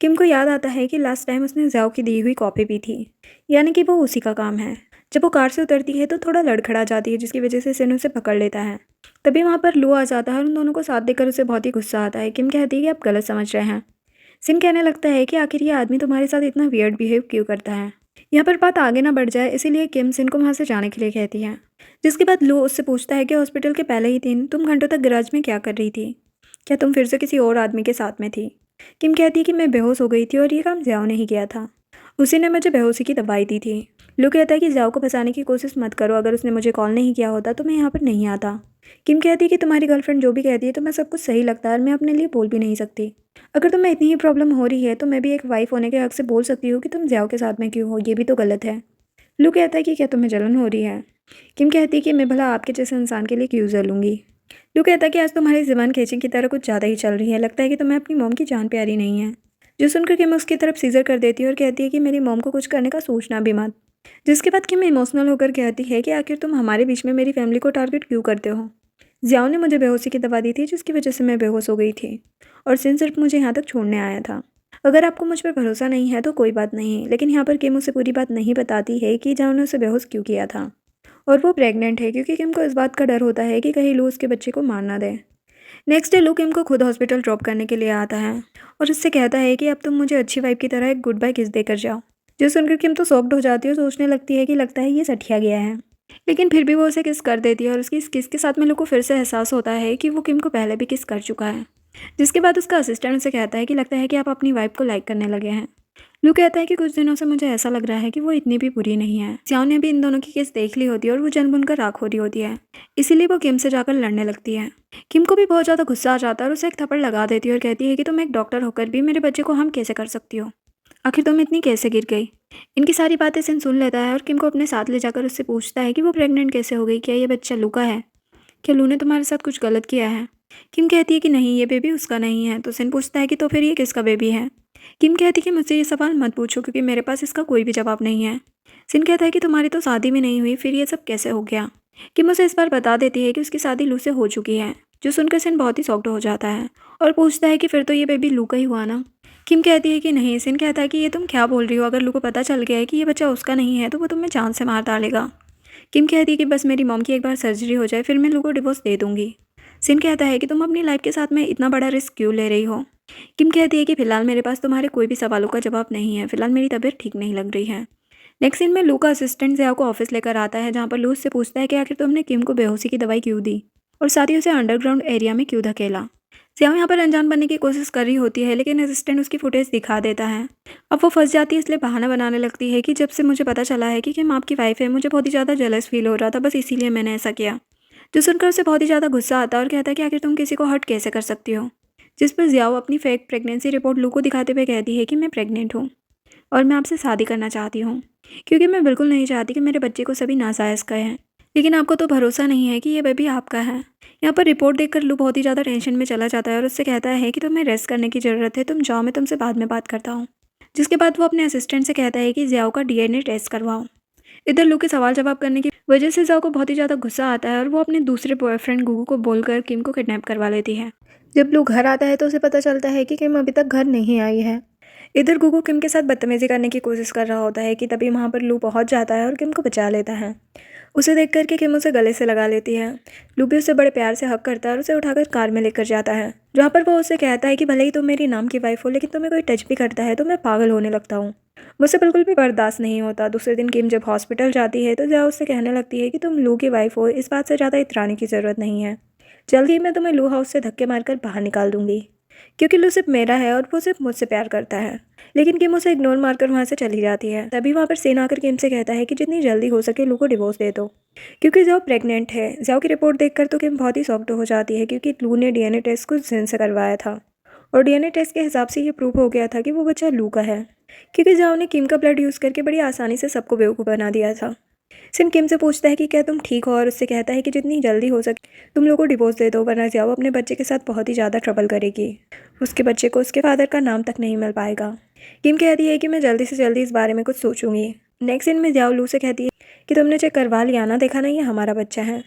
किम को याद आता है कि लास्ट टाइम उसने ज़ाओ की दी हुई कॉपी पी थी, यानी कि वो उसी का काम है। जब वो कार से उतरती है तो थोड़ा लड़खड़ा जाती है, जिसकी वजह से सिन उसे पकड़ लेता है। तभी वहाँ पर लू आ जाता है और उन दोनों को साथ देकर उसे बहुत ही गुस्सा आता है। किम कहती है कि आप गलत समझ रहे हैं। सिन कहने लगता है कि आखिर ये आदमी तुम्हारे साथ इतना वियर्ड बिहेव क्यों करता है। यहाँ पर बात आगे ना बढ़ जाए इसीलिए किम सिन को वहाँ से जाने के लिए कहती है। जिसके बाद लू उससे पूछता है कि हॉस्पिटल के पहले ही दिन तुम घंटों तक गैराज में क्या कर रही थी, क्या तुम फिर से किसी और आदमी के साथ में थी? किम कहती है कि मैं बेहोश हो गई थी और ये काम जियाओ ने ही किया था। उसी ने मुझे बेहोशी की दवाई दी थी। लू कहता है कि ज़ियाओ को फंसाने की कोशिश मत करो, अगर उसने मुझे कॉल नहीं किया होता तो मैं यहाँ पर नहीं आता। किम कहती है कि तुम्हारी गर्लफ्रेंड जो भी कहती है तो मैं सब कुछ सही लगता है और मैं अपने लिए बोल भी नहीं सकती। अगर तुम्हें इतनी ही प्रॉब्लम हो रही है तो मैं भी एक वाइफ होने के हक से बोल सकती हूँ कि तुम ज़ियाओ के साथ में क्यों हो, ये भी तो गलत है। लू कहता है कि क्या तुम्हें जलन हो रही है? किम कहती है कि मैं भला आपके जैसे इंसान के लिए क्यों जलूंगी। लू कहता है कि आज तुम्हारी ज़ुबान खींची की तरह कुछ ज़्यादा ही चल रही है, लगता है कि तुम्हें अपनी मॉम की जान प्यारी नहीं है। जो सुनकर किम उसकी तरफ सीजर कर देती है और कहती है कि मेरी मॉम को कुछ करने का सोचना भी मत। जिसके बाद किम इमोशनल होकर कहती है कि आखिर तुम हमारे बीच में मेरी फैमिली को टारगेट क्यों करते हो। ज़ियाओ ने मुझे बेहोशी की दवा दी थी जिसकी वजह से मैं बेहोश हो गई थी और सिन सिर्फ मुझे यहाँ तक छोड़ने आया था। अगर आपको मुझ पर भरोसा नहीं है तो कोई बात नहीं, लेकिन यहाँ पर किम उसे पूरी बात नहीं बताती है कि ज़ियाओ ने उसे बेहोश क्यों किया था। और वो प्रेग्नेंट है क्योंकि किम को इस बात का डर होता है कि कहीं लू उसके बच्चे को मार ना दे। नेक्स्ट डे लू किम को खुद हॉस्पिटल ड्रॉप करने के लिए आता है और उससे कहता है कि अब तुम मुझे अच्छी वाइफ की तरह एक गुड बाय किस देकर जाओ। जो सुनकर किम तो शॉक्ड हो जाती है और सोचने लगती है कि लगता है ये सठिया गया है, लेकिन फिर भी वो उसे किस कर देती है और उसकी इस किस के साथ में लू को फिर से एहसास होता है कि वो किम को पहले भी किस कर चुका है। जिसके बाद उसका असिस्टेंट उसे कहता है कि लगता है कि आप अपनी वाइफ को लाइक करने लगे हैं। लू कहता है कि कुछ दिनों से मुझे ऐसा लग रहा है कि वो इतनी भी बुरी नहीं है। ज़ियाओ ने भी इन दोनों की केस देख ली होती है और वो जनबुनकर राख हो रही होती है, इसीलिए वो किम से जाकर लड़ने लगती है। किम को भी बहुत ज़्यादा गुस्सा आ जाता है और उसे एक थप्पड़ लगा देती है और कहती है कि तुम एक डॉक्टर होकर भी मेरे बच्चे को हार्म कैसे कर सकती हो, आखिर तुम इतनी कैसे गिर गई। इनकी सारी बातें सिन सुन लेता है और किम को अपने साथ ले जाकर उससे पूछता है कि वो प्रेग्नेंट कैसे हो गई, क्या ये बच्चा लू का है, क्या लू ने तुम्हारे साथ कुछ गलत किया है। किम कहती है कि नहीं, ये बेबी उसका नहीं है। तो सिन पूछता है कि तो फिर ये किसका बेबी है। किम कहती है कि मुझसे ये सवाल मत पूछो क्योंकि मेरे पास इसका कोई भी जवाब नहीं है। सिन कहता है कि तुम्हारी तो शादी भी नहीं हुई, फिर ये सब कैसे हो गया। किम उसे इस बार बता देती है कि उसकी शादी लू से हो चुकी है। जो सुनकर सिन बहुत ही शॉक्ड हो जाता है और पूछता है कि फिर तो ये बेबी लू का ही हुआ ना। किम कहती है कि नहीं। सिन कहता है कि ये तुम क्या बोल रही हो, अगर लू को पता चल गया है कि ये बच्चा उसका नहीं है तो वो तुम्हें जान से मार डालेगा। किम कहती है कि बस मेरी मॉम की एक बार सर्जरी हो जाए फिर मैं लू को डिवोर्स दे दूंगी। सिन कहता है कि तुम अपनी लाइफ के साथ में इतना बड़ा रिस्क क्यों ले रही हो। किम कहती है कि फिलहाल मेरे पास तुम्हारे कोई भी सवालों का जवाब नहीं है, फिलहाल मेरी तबीयत ठीक नहीं लग रही है। नेक्स्ट सीन में लू का असिस्टेंट ज़ियाओ को ऑफिस लेकर आता है जहाँ पर लू उससे पूछता है कि आखिर तुमने किम को बेहोशी की दवाई क्यों दी और साथ ही उसे अंडरग्राउंड एरिया में क्यों धकेला। ज़ियाओ यहाँ पर अनजान बनने की कोशिश कर रही होती है लेकिन असिस्टेंट उसकी फुटेज दिखा देता है। अब वो फंस जाती है, इसलिए बहाना बनाने लगती है कि जब से मुझे पता चला है कि किम आपकी वाइफ है मुझे बहुत ही ज़्यादा जेलस फील हो रहा था, बस इसीलिए मैंने ऐसा किया। जो सुनकर उसे बहुत ही ज़्यादा गुस्सा आता है और कहता है कि आखिर तुम किसी को हर्ट कैसे कर सकती हो। जिस पर ज़ियाओ अपनी फेक प्रेगनेंसी रिपोर्ट लू को दिखाते हुए कहती है कि मैं प्रेग्नेंट हूँ और मैं आपसे शादी करना चाहती हूँ क्योंकि मैं बिल्कुल नहीं चाहती कि मेरे बच्चे को सभी नाजायज़ कहें। लेकिन आपको तो भरोसा नहीं है कि ये बेबी आपका है। यहाँ पर रिपोर्ट देखकर लू बहुत ही ज़्यादा टेंशन में चला जाता है और उससे कहता है कि तुम्हें रेस्ट करने की ज़रूरत है, तुम जाओ, मैं तुमसे बाद में बात करता हूँ। जिसके बाद वो अपने असिस्टेंट से कहता है कि ज़ियाओ का डीएनए टेस्ट करवाओ। इधर लू के सवाल जवाब करने की वजह से ज़ियाओ को बहुत ही ज़्यादा गुस्सा आता है और वो अपने दूसरे बॉयफ्रेंड गुगू को बोलकर किम को किडनैप करवा लेती है। जब लू घर आता है तो उसे पता चलता है कि किम अभी तक घर नहीं आई है। इधर गुगू किम के साथ बदतमीजी करने की कोशिश कर रहा होता है कि तभी वहाँ पर लू पहुँच जाता है और किम को बचा लेता है। उसे देख करके किम उसे गले से लगा लेती है। लू भी उसे बड़े प्यार से हक करता है और उसे उठाकर कार में लेकर जाता है जहाँ पर वो उसे कहता है कि भले ही तुम मेरी नाम की वाइफ हो लेकिन तुम्हें कोई टच भी करता है तो मैं पागल होने लगता हूँ, मुझसे बिल्कुल भी बर्दाश्त नहीं होता। दूसरे दिन किम जब हॉस्पिटल जाती है तो ज़ियाओ उससे कहने लगती है कि तुम लू की वाइफ हो, इस बात से ज़्यादा इतराने की ज़रूरत नहीं है। जल्दी ही मैं तुम्हें लू हाउस से धक्के मारकर बाहर निकाल दूंगी क्योंकि लू सिर्फ मेरा है और वो सिर्फ मुझसे प्यार करता है। लेकिन किम उसे इग्नोर मारकर वहाँ से चली जाती है। तभी वहाँ पर सेन आकर किम से कहता है कि जितनी जल्दी हो सके लू को डिवोर्स दे दो क्योंकि ज़ियाओ प्रेग्नेंट है। ज़ियाओ की रिपोर्ट देखकर तो किम बहुत ही शॉक्ड हो जाती है क्योंकि लू ने डीएनए टेस्ट कुछ दिन से करवाया था और डीएनए टेस्ट के हिसाब से ये प्रूव हो गया था कि वो बच्चा लू का है क्योंकि ज़ियाओ ने किम का ब्लड यूज़ करके बड़ी आसानी से सबको बेवकूफ़ बना दिया था। सिन किम से पूछता है कि क्या तुम ठीक हो और उससे कहता है कि जितनी जल्दी हो सके तुम लोगों को डिवोर्स दे दो वरना ज़ियाओ अपने बच्चे के साथ बहुत ही ज़्यादा ट्रबल करेगी, उसके बच्चे को उसके फादर का नाम तक नहीं मिल पाएगा। किम कहती है कि मैं जल्दी से जल्दी इस बारे में कुछ सोचूंगी। नेक्स्ट सीन में ज़ियाओ लू से कहती है कि तुमने चेक करवा लिया ना, देखा ना ये हमारा बच्चा है।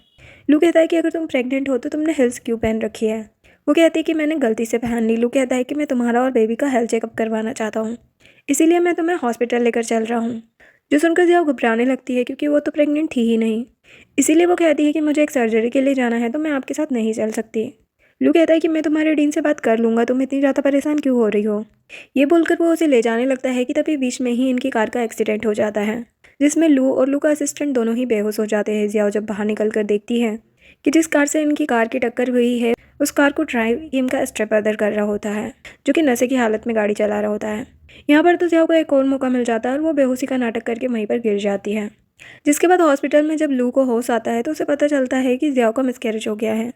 लू कहता है कि अगर तुम प्रेग्नेंट हो तो तुमने हिल्स क्यों पहन रखी है। वो कहती है कि मैंने गलती से पहन ली। लू कहता है कि मैं तुम्हारा और बेबी का हेल्थ चेकअप करवाना चाहता हूँ, इसीलिए मैं तुम्हें हॉस्पिटल लेकर चल रहा हूँ। जो सुनकर ज़ियाओ घबराने लगती है क्योंकि वो तो प्रेग्नेंट थी ही नहीं, इसीलिए वो कहती है कि मुझे एक सर्जरी के लिए जाना है तो मैं आपके साथ नहीं चल सकती। लू कहता है कि मैं तुम्हारे डीन से बात कर लूँगा, तुम इतनी ज़्यादा परेशान क्यों हो रही हो। ये बोलकर वो उसे ले जाने लगता है कि तभी बीच में ही इनकी कार का एक्सीडेंट हो जाता है जिसमें लू और लू का असिस्टेंट दोनों ही बेहोश हो जाते हैं। ज़ियाओ जब बाहर निकल कर देखती है कि जिस कार से इनकी कार की टक्कर हुई है उस कार को ड्राइव किम का स्टेप ब्रदर कर रहा होता है, जो कि नशे की हालत में गाड़ी चला रहा होता है। यहाँ पर तो जियाओ को एक और मौका मिल जाता है और वो बेहोशी का नाटक करके वहीं पर गिर जाती है। जिसके बाद हॉस्पिटल में जब लू को होश आता है तो उसे पता चलता है कि जियाओ का मिसकैरेज हो गया है।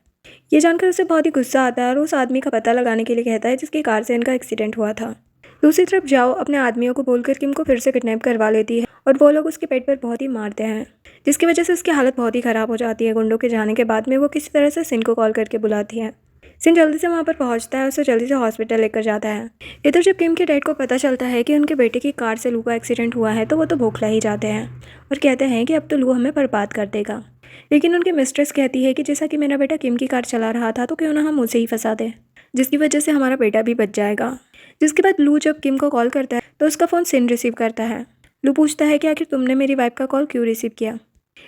ये जानकर उसे बहुत ही गुस्सा आता है और उस आदमी का पता लगाने के लिए कहता है जिसकी कार से इनका एक्सीडेंट हुआ था। दूसरी तरफ जाओ अपने आदमियों को बोलकर किम को फिर से किडनैप करवा लेती है और वो लोग उसके पेट पर बहुत ही मारते हैं, जिसकी वजह से उसकी हालत बहुत ही ख़राब हो जाती है। गुंडों के जाने के बाद में वो किसी तरह से सिन को कॉल करके बुलाती है। सिन जल्दी से वहाँ पर पहुँचता है, उसे जल्दी से हॉस्पिटल लेकर जाता है। इधर जब किम के डैड को पता चलता है कि उनके बेटे की कार से लू का एक्सीडेंट हुआ है तो वो तो बौखला ही जाते हैं और कहते हैं कि अब तो लू हमें बर्बाद कर देगा। लेकिन उनकी मिस्ट्रेस कहती है कि जैसा कि मेरा बेटा किम की कार चला रहा था तो क्यों ना हम उसे ही फंसा दें, जिसकी वजह से हमारा बेटा भी बच जाएगा। जिसके बाद लू जब किम को कॉल करता है तो उसका फ़ोन सिन रिसीव करता है। लू पूछता है कि आखिर तुमने मेरी वाइफ का कॉल क्यों रिसीव किया।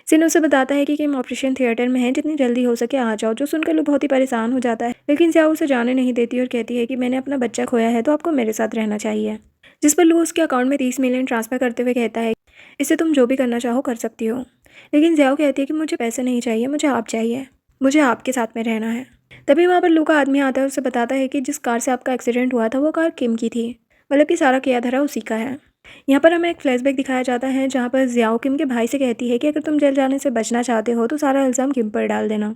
सिन उसे बताता है कि किम ऑपरेशन थिएटर में है, जितनी जल्दी हो सके आ जाओ। जो सुनकर लू बहुत ही परेशान हो जाता है, लेकिन जियाओ उसे जाने नहीं देती और कहती है कि मैंने अपना बच्चा खोया है तो आपको मेरे साथ रहना चाहिए। जिस पर लू उसके अकाउंट में 30 मिलियन ट्रांसफ़र करते हुए कहता है इससे तुम जो भी करना चाहो कर सकती हो। लेकिन जियाओ कहती है कि मुझे पैसे नहीं चाहिए, मुझे आप चाहिए, मुझे आपके साथ में रहना है। तभी वहाँ पर लू का आदमी आता है, उसे बताता है कि जिस कार से आपका एक्सीडेंट हुआ था वो कार किम की थी, मतलब कि सारा किया धरा उसी का है। यहाँ पर हमें एक फ्लैशबैक दिखाया जाता है जहाँ पर जियाओ किम के भाई से कहती है कि अगर तुम जेल जाने से बचना चाहते हो तो सारा इल्ज़ाम किम पर डाल देना,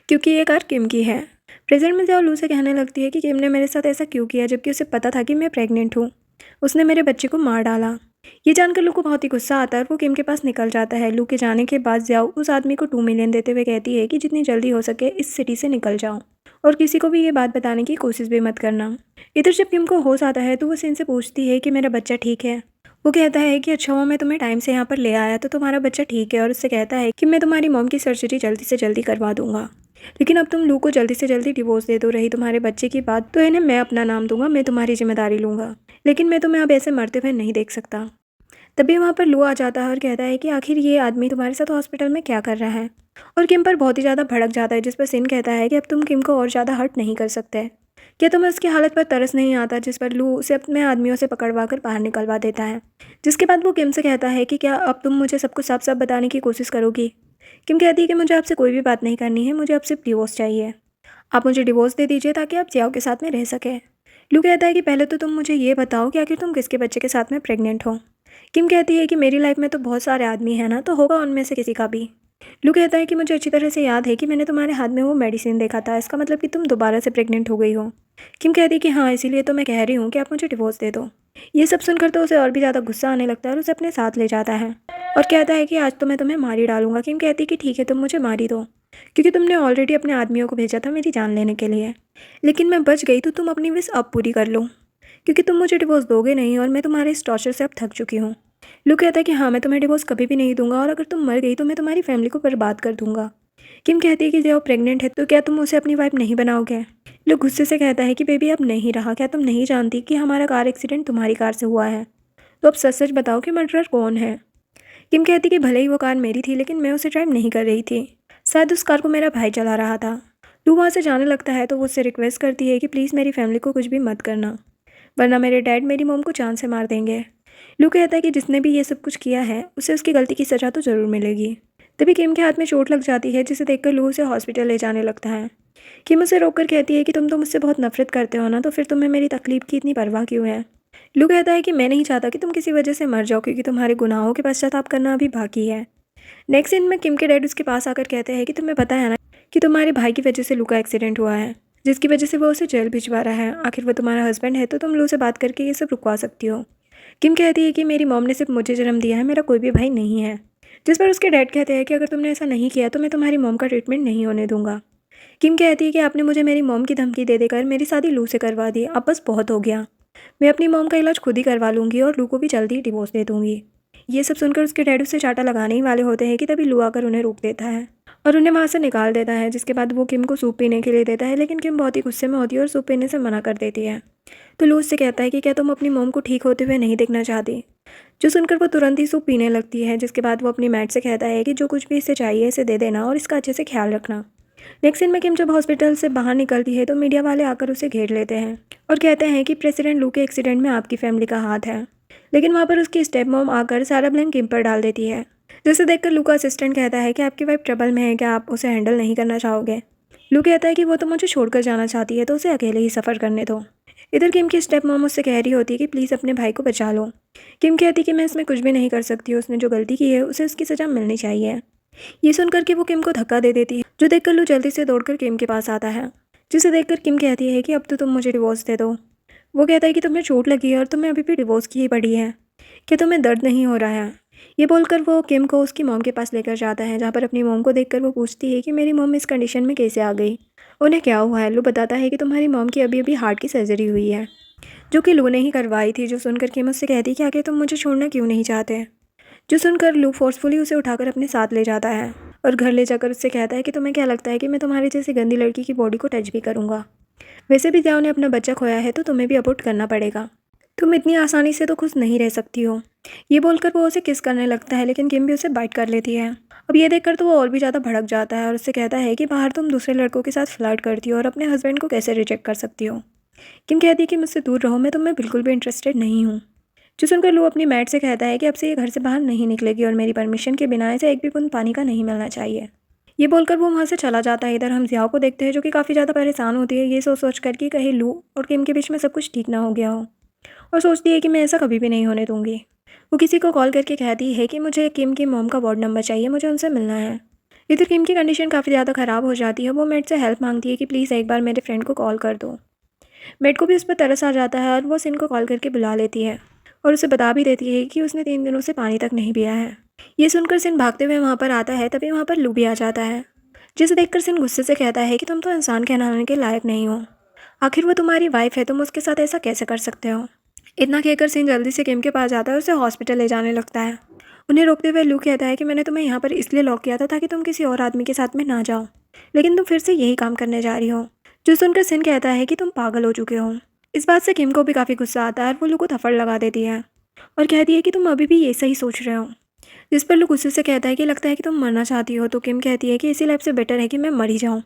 क्योंकि ये कार किम की है। प्रेजेंट में जियाओ लू से कहने लगती है कि किम ने मेरे साथ ऐसा क्यों किया जबकि उसे पता था कि मैं प्रेग्नेंट हूँ, उसने मेरे बच्चे को मार डाला। ये जानकर लू को बहुत ही गुस्सा आता है और वो किम के पास निकल जाता है। लू के जाने के बाद जियाओ उस आदमी को 2 मिलियन देते हुए कहती है कि जितनी जल्दी हो सके इस सिटी से निकल जाओ और किसी को भी ये बात बताने की कोशिश भी मत करना। इधर जब किम को होश आता है तो वो सिन से पूछती है कि मेरा बच्चा ठीक है। वो कहता है कि अच्छा हुआ मैं तुम्हें टाइम से यहाँ पर ले आया तो तुम्हारा बच्चा ठीक है, और उससे कहता है कि मैं तुम्हारी मॉम की सर्जरी जल्दी से जल्दी करवा दूंगा। लेकिन अब तुम लू को जल्दी से जल्दी डिवोर्स दे दो, रही तुम्हारे बच्चे की बात तो इन्हें मैं अपना नाम दूंगा, मैं तुम्हारी जिम्मेदारी लूँगा, लेकिन मैं तुम्हें अब ऐसे मरते हुए नहीं देख सकता। तभी वहाँ पर लू आ जाता है और कहता है कि आखिर ये आदमी तुम्हारे साथ हॉस्पिटल में क्या कर रहा है, और किम पर बहुत ही ज़्यादा भड़क जाता है। जिस पर सिन कहता है कि अब तुम किम को और ज़्यादा हर्ट नहीं कर सकते। क्या तुम्हें उसकी हालत पर तरस नहीं आता। जिस पर लू उसे अपने आदमियों से पकड़वा कर बाहर निकलवा देता है। जिसके बाद वो किम से कहता है कि क्या अब तुम मुझे सब कुछ साफ साफ बताने की कोशिश करोगी। किम कहती है कि मुझे आपसे कोई भी बात नहीं करनी है, मुझे अब सिर्फ डिवोर्स चाहिए। आप मुझे डिवोर्स दे दीजिए ताकि आप जियाओ के साथ में रह सके। लू कहता है कि पहले तो तुम मुझे ये बताओ कि आखिर तुम किसके बच्चे के साथ में प्रेग्नेंट हो। किम कहती है कि मेरी लाइफ में तो बहुत सारे आदमी हैं ना, तो होगा उनमें से किसी का भी। लू कहता है कि मुझे अच्छी तरह से याद है कि मैंने तुम्हारे हाथ में वो मेडिसिन देखा था, इसका मतलब कि तुम दोबारा से प्रेग्नेंट हो गई हो। किम कहती है कि हाँ, इसीलिए तो मैं कह रही हूँ कि आप मुझे डिवोर्स दे दो। ये सब सुनकर तो उसे और भी ज़्यादा गुस्सा आने लगता है और उसे अपने साथ ले जाता है और कहता है कि आज तो मैं तुम्हें मार ही डालूंगा। किम कहती है कि ठीक है, तुम मुझे मार ही दो, क्योंकि तुमने ऑलरेडी अपने आदमियों को भेजा था मेरी जान लेने के लिए, लेकिन मैं बच गई तो तुम अपनी विश अब पूरी कर लो, क्योंकि तुम मुझे डिवोर्स दोगे नहीं और मैं तुम्हारे इस टॉर्चर से अब थक चुकी हूँ। लू कहता है कि हाँ, मैं तुम्हें डिवोर्स कभी भी नहीं दूंगा, और अगर तुम मर गई तो मैं तुम्हारी फैमिली को बर्बाद कर दूंगा। किम कहती है कि जब प्रेग्नेंट है तो क्या तुम उसे अपनी वाइफ नहीं बनाओगे। लू गुस्से से कहता है कि बेबी अब नहीं रहा, क्या तुम नहीं जानती कि हमारा कार एक्सीडेंट तुम्हारी कार से हुआ है, तो अब सच सच बताओ कि मर्डरर कौन है। किम कहती कि भले ही वो कार मेरी थी लेकिन मैं उसे ड्राइव नहीं कर रही थी, शायद उस कार को मेरा भाई चला रहा था। लू वहाँ से जाने लगता है तो वो उससे रिक्वेस्ट करती है कि प्लीज़ मेरी फैमिली को कुछ भी मत करना, वरना मेरे डैड मेरी मॉम को जान से मार देंगे। लू कहता है कि जिसने भी ये सब कुछ किया है उसे उसकी गलती की सज़ा तो ज़रूर मिलेगी। तभी किम के हाथ में चोट लग जाती है, जिसे देखकर लू उसे हॉस्पिटल ले जाने लगता है। किम उसे रोककर कहती है कि तुम तो मुझसे बहुत नफरत करते हो ना, तो फिर तुम्हें मेरी तकलीफ की इतनी परवाह क्यों है। लू कहता है कि मैं नहीं चाहता कि तुम किसी वजह से मर जाओ, क्योंकि तुम्हारे गुनाहों के पश्चाताप करना अभी बाकी है। नेक्स्ट सीन में किम के डैड उसके पास आकर कहते हैं कि तुम्हें पता है ना कि तुम्हारे भाई की वजह से लू का एक्सीडेंट हुआ है, जिसकी वजह से वो उसे जेल भिजवा रहा है। आखिर वो तुम्हारा हस्बैंड है तो तुम लू से बात करके ये सब रुकवा सकती हो। किम कहती है कि मेरी मॉम ने सिर्फ मुझे जन्म दिया है, मेरा कोई भी भाई नहीं है। जिस पर उसके डैड कहते हैं कि अगर तुमने ऐसा नहीं किया तो मैं तुम्हारी मॉम का ट्रीटमेंट नहीं होने दूंगा। किम कहती है कि आपने मुझे मेरी मॉम की धमकी दे देकर मेरी शादी लू से करवा दी, अब बस बहुत हो गया। मैं अपनी मॉम का इलाज खुद ही करवा लूँगी और लू को भी जल्दी ही डिवोर्स दे दूँगी। ये सब सुनकर उसके डैड उससे चाटा लगाने ही वाले होते हैं कि तभी लू आकर उन्हें रोक देता है और उन्हें वहाँ से निकाल देता है। जिसके बाद वो किम को सूप पीने के लिए देता है, लेकिन किम बहुत ही गुस्से में होती है और सूप पीने से मना कर देती है। तो लू उससे कहता है कि क्या तुम अपनी मॉम को ठीक होते हुए नहीं देखना चाहती, जो सुनकर वो तुरंत ही सूप पीने लगती है। जिसके बाद वो अपनी मैट से कहता है कि जो कुछ भी इसे चाहिए इसे दे देना और इसका अच्छे से ख्याल रखना। नेक्स्ट सीन में किम जब हॉस्पिटल से बाहर निकलती है तो मीडिया वाले आकर उसे घेर लेते हैं और कहते हैं कि प्रेसिडेंट लू के एक्सीडेंट में आपकी फैमिली का हाथ है। लेकिन वहाँ पर उसकी स्टेप मॉम आकर सारा ब्लेम किम पर डाल देती है, जिसे देखकर लू का असिस्टेंट कहता है कि आपकी वाइफ ट्रबल में है, क्या आप उसे हैंडल नहीं करना चाहोगे। लू कहता है कि वो तो मुझे छोड़कर जाना चाहती है तो उसे अकेले ही सफ़र करने दो। इधर किम की स्टेप मॉम उससे कह रही होती है कि प्लीज़ अपने भाई को बचा लो। किम कहती है कि मैं इसमें कुछ भी नहीं कर सकती हूँ, उसने जो गलती की है उसे उसकी सज़ा मिलनी चाहिए। ये सुनकर के वो किम को धक्का दे देती है, जो देखकर लू जल्दी से दौड़कर किम के पास आता है, जिसे देखकर किम कहती है कि अब तो तुम मुझे डिवोर्स दे दो। वो कहता है कि तुम्हें चोट लगी है और तुम्हें अभी भी डिवोर्स की ही पड़ी है, क्या तुम्हें दर्द नहीं हो रहा है। ये बोलकर वो किम को उसकी मॉम के पास लेकर जाता है, जहाँ पर अपनी मॉम को देखकर वो पूछती है कि मेरी मॉम इस कंडीशन में कैसे आ गई, उन्हें क्या हुआ है। लू बताता है कि तुम्हारी मॉम की अभी अभी हार्ट की सर्जरी हुई है, जो कि लू ने ही करवाई थी। जो सुनकर किम उससे कहती है कि आखिर तुम मुझे छोड़ना क्यों नहीं चाहते। जो सुनकर लू फोर्सफुली उसे उठाकर अपने साथ ले जाता है और घर ले जाकर उससे कहता है कि तुम्हें क्या लगता है कि मैं तुम्हारी जैसी गंदी लड़की की बॉडी को टच भी करूँगा। वैसे भी जाओ ने अपना बच्चा खोया है तो तुम्हें भी अबॉर्ट करना पड़ेगा, तुम इतनी आसानी से तो खुश नहीं रह सकती हो। ये बोलकर वो उसे किस करने लगता है, लेकिन किम भी उसे बाइट कर लेती है। अब ये देखकर तो वो और भी ज़्यादा भड़क जाता है और उससे कहता है कि बाहर तुम दूसरे लड़कों के साथ फ्लर्ट करती हो और अपने हस्बैंड को कैसे रिजेक्ट कर सकती हो। किम कहती है कि मुझसे दूर रहो, मैं तुम्हें बिल्कुल भी इंटरेस्टेड नहीं हूँ। जो सुनकर लू अपनी मैट से कहता है कि अब से ये घर से बाहर नहीं निकलेगी और मेरी परमिशन के बिना इसे एक भी बूंद पानी का नहीं मिलना चाहिए। ये बोलकर वो वहाँ से चला जाता है। इधर हम जियाओ को देखते हैं, जो कि काफ़ी ज़्यादा परेशान होती है, ये सोच सोच कर कि कहीं लू और किम के बीच में सब कुछ ठीक ना हो गया हो, और सोचती है कि मैं ऐसा कभी भी नहीं होने दूंगी। वो किसी को कॉल करके कहती है कि मुझे किम की मॉम का वार्ड नंबर चाहिए, मुझे उनसे मिलना है। इधर किम की कंडीशन काफ़ी ज़्यादा ख़राब हो जाती है। वो मेट से हेल्प मांगती है कि प्लीज़ एक बार मेरे फ्रेंड को कॉल कर दो। मेट को भी उस पर तरस आ जाता है और वो सिन को कॉल करके बुला लेती है और उसे बता भी देती है कि उसने 3 दिनों से पानी तक नहीं पिया है। ये सुनकर सिन भागते हुए वहाँ पर आता है, तभी वहाँ पर लू भी आ जाता है, जिसे देखकर सिन गुस्से से कहता है कि तुम तो इंसान कहलाने के लायक नहीं हो, आखिर वो तुम्हारी वाइफ है, तुम उसके साथ ऐसा कैसे कर सकते हो। इतना कहकर सिन जल्दी से किम के पास जाता है और उसे हॉस्पिटल ले जाने लगता है। उन्हें रोकते हुए लू कहता है कि मैंने तुम्हें यहाँ पर इसलिए लॉक किया था ताकि तुम किसी और आदमी के साथ में ना जाओ, लेकिन तुम फिर से यही काम करने जा रही हो। जो सुनकर सिन कहता है कि तुम पागल हो चुके हो। इस बात से किम को भी काफ़ी गुस्सा आता है और वो लू को थप्पड़ लगा देती है और कहती है कि तुम अभी भी ये सही सोच रहे हो। जिस पर लू गुस्से से कहता है कि लगता है कि तुम मरना चाहती हो। तो किम कहती है कि इसी लाइफ से बेटर है कि मैं मर ही जाऊँ।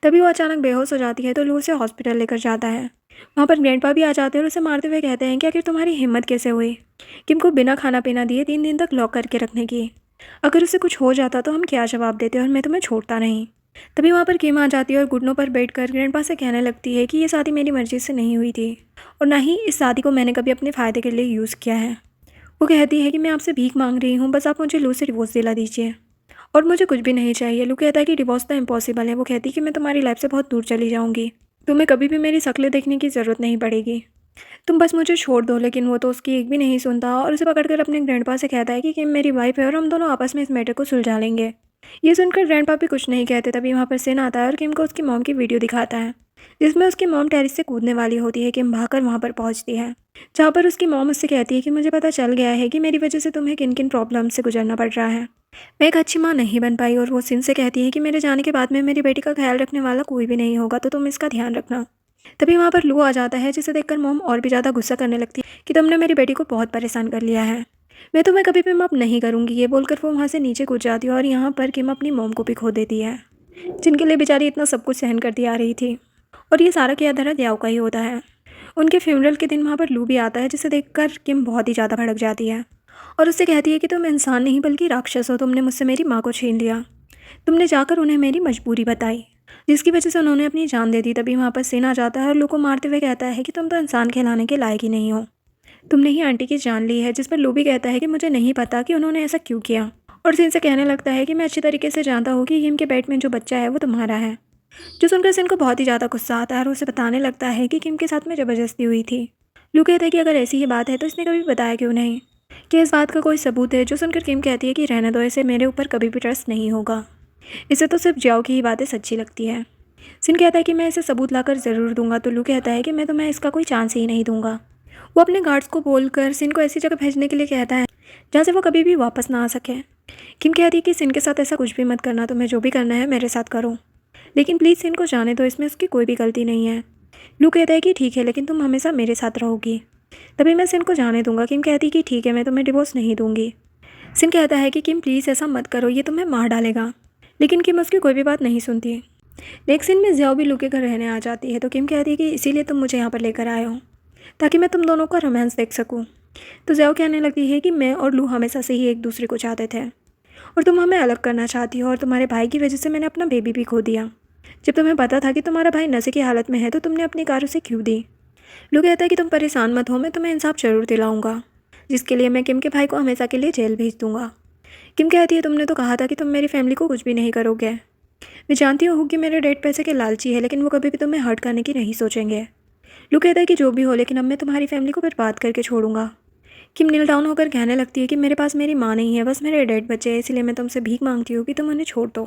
तभी वो अचानक बेहोश हो जाती है तो लू उसे हॉस्पिटल लेकर जाता है। वहाँ पर ग्रैंडपा भी आ जाते हैं और उसे मारते हुए कहते हैं कि आखिर तुम्हारी हिम्मत कैसे हुई किम को बिना खाना पीना दिए 3 दिन तक लॉक करके रखने की। अगर उसे कुछ हो जाता तो हम क्या जवाब देते और मैं तुम्हें छोड़ता नहीं। तभी वहाँ पर किम आ जाती है और घुटनों पर बैठकर ग्रैंडपा से कहने लगती है कि ये शादी मेरी मर्जी से नहीं हुई थी और ना ही इस शादी को मैंने कभी अपने फ़ायदे के लिए यूज़ किया है। वो कहती है कि मैं आपसे भीख मांग रही हूँ, बस आप मुझे लू से डिवोर्स दिला दीजिए और मुझे कुछ भी नहीं चाहिए। लू कहता है कि डिवोर्स तो इम्पॉसिबल है। वो कहती है कि मैं तुम्हारी लाइफ से बहुत दूर चली जाऊँगी, तुम्हें कभी भी मेरी शक्लें देखने की ज़रूरत नहीं पड़ेगी, तुम बस मुझे छोड़ दो। लेकिन वो तो उसकी एक भी नहीं सुनता और उसे पकड़कर अपने ग्रैंडपा से कहता है कि किम मेरी वाइफ है और हम दोनों आपस में इस मैटर को सुलझा लेंगे। ये सुनकर ग्रैंडपा भी कुछ नहीं कहते। तभी वहाँ पर सिन आता है और किम को उसकी मॉम की वीडियो दिखाता है, जिसमें उसकी मॉम टेरिस से कूदने वाली होती है। किम भागकर वहाँ पर पहुँचती है, जहाँ पर उसकी मॉम उससे कहती है कि मुझे पता चल गया है कि मेरी वजह से तुम्हें किन किन प्रॉब्लम से गुजरना पड़ रहा है, मैं एक अच्छी माँ नहीं बन पाई। और वो सिन से कहती है कि मेरे जाने के बाद में मेरी बेटी का ख्याल रखने वाला कोई भी नहीं होगा, तो तुम इसका ध्यान रखना। तभी वहाँ पर लू आ जाता है, जिसे देखकर मॉम और भी ज़्यादा गुस्सा करने लगती है कि तुमने मेरी बेटी को बहुत परेशान कर लिया है, मैं तुम्हें कभी भी माफ़ नहीं करूँगी। ये बोलकर वो वहाँ से नीचे कूद जाती है और यहाँ पर किम अपनी मॉम को भी खो देती है, जिनके लिए बेचारी इतना सब कुछ सहन करती आ रही थी। और ये सारा किया धरा याओ का ही होता है। उनके फ्यूनरल के दिन वहाँ पर लू भी आता है, जिसे देखकर किम बहुत ही ज़्यादा भड़क जाती है और उससे कहती है कि तुम इंसान नहीं बल्कि राक्षस हो, तुमने मुझसे मेरी माँ को छीन लिया, तुमने जाकर उन्हें मेरी मजबूरी बताई, जिसकी वजह से उन्होंने अपनी जान दे दी। तभी वहाँ पर सिन आ जाता है और लू को मारते हुए कहता है कि तुम तो इंसान कहलाने के लायक ही नहीं हो, तुमने ही आंटी की जान ली है। जिस पर लू भी कहता है कि मुझे नहीं पता कि उन्होंने ऐसा क्यों किया, और सिन से कहने लगता है कि मैं अच्छी तरीके से जानता हूँ कि किम के पेट में जो बच्चा है वो तुम्हारा है। जो सुनकर सिन को बहुत ही ज़्यादा गुस्सा आता है और उसे बताने लगता है कि किम के साथ में ज़बरदस्ती हुई थी। लू कहता है कि अगर ऐसी ही बात है तो इसने कभी बताया क्यों नहीं, कि इस बात का कोई सबूत है। जो सुनकर किम कहती है कि रहने दो, इसे मेरे ऊपर कभी भी ट्रस्ट नहीं होगा, इसे तो सिर्फ जाओ की ही बातें सच्ची लगती है। सिन कहता है कि मैं इसे सबूत लाकर ज़रूर दूंगा। तो लू कहता है कि मैं तुम्हें इसका कोई चांस ही नहीं दूंगा। वो अपने गार्ड्स को बोलकर सिन को ऐसी जगह भेजने के लिए कहता है जहाँ से वो कभी भी वापस ना आ सके। किम कहती है कि सिन के साथ ऐसा कुछ भी मत करना, तुम्हें जो भी करना है मेरे साथ करो, लेकिन प्लीज़ सिन को जाने दो, इसमें उसकी कोई भी गलती नहीं है। लू कहता है कि ठीक है, लेकिन तुम हमेशा मेरे साथ रहोगी, तभी मैं सिन को जाने दूंगा। किम कहती है कि ठीक है, मैं तुम्हें डिवोर्स नहीं दूंगी। सिन कहता है कि किम प्लीज़ ऐसा मत करो, ये तुम्हें मार डालेगा, लेकिन किम उसकी कोई भी बात नहीं सुनती। नेक्स्ट सीन में जियाओ भी लू के घर रहने आ जाती है। तो किम कहती है कि इसीलिए तुम मुझे यहाँ पर लेकर आए हो, ताकि मैं तुम दोनों का रोमांस देख सकूँ। तो जियाओ कहने लगती है कि मैं और लू हमेशा से ही एक दूसरे को चाहते थे और तुम हमें अलग करना चाहती हो, और तुम्हारे भाई की वजह से मैंने अपना बेबी भी खो दिया। जब तुम्हें पता था कि तुम्हारा भाई नशे की हालत में है तो तुमने अपनी कार उसे क्यों दी? लू कहता है कि तुम परेशान मत हो, मैं तुम्हें इंसाफ जरूर दिलाऊंगा, जिसके लिए मैं किम के भाई को हमेशा के लिए जेल भेज दूंगा। किम कहती है, तुमने तो कहा था कि तुम मेरी फैमिली को कुछ भी नहीं करोगे। मैं जानती हूँ कि मेरे डैड पैसे के लालची है, लेकिन वो कभी भी तुम्हें हर्ट करने की नहीं सोचेंगे। लू कहता है कि जो भी हो, लेकिन अब मैं तुम्हारी फैमिली को बर्बाद करके छोड़ूंगा। किम नील डाउन होकर कहने लगती है कि मेरे पास मेरी माँ नहीं है, बस मेरे डैड बच्चे हैं, इसलिए मैं तुमसे भीख मांगती हूँ कि तुम उन्हें छोड़ दो।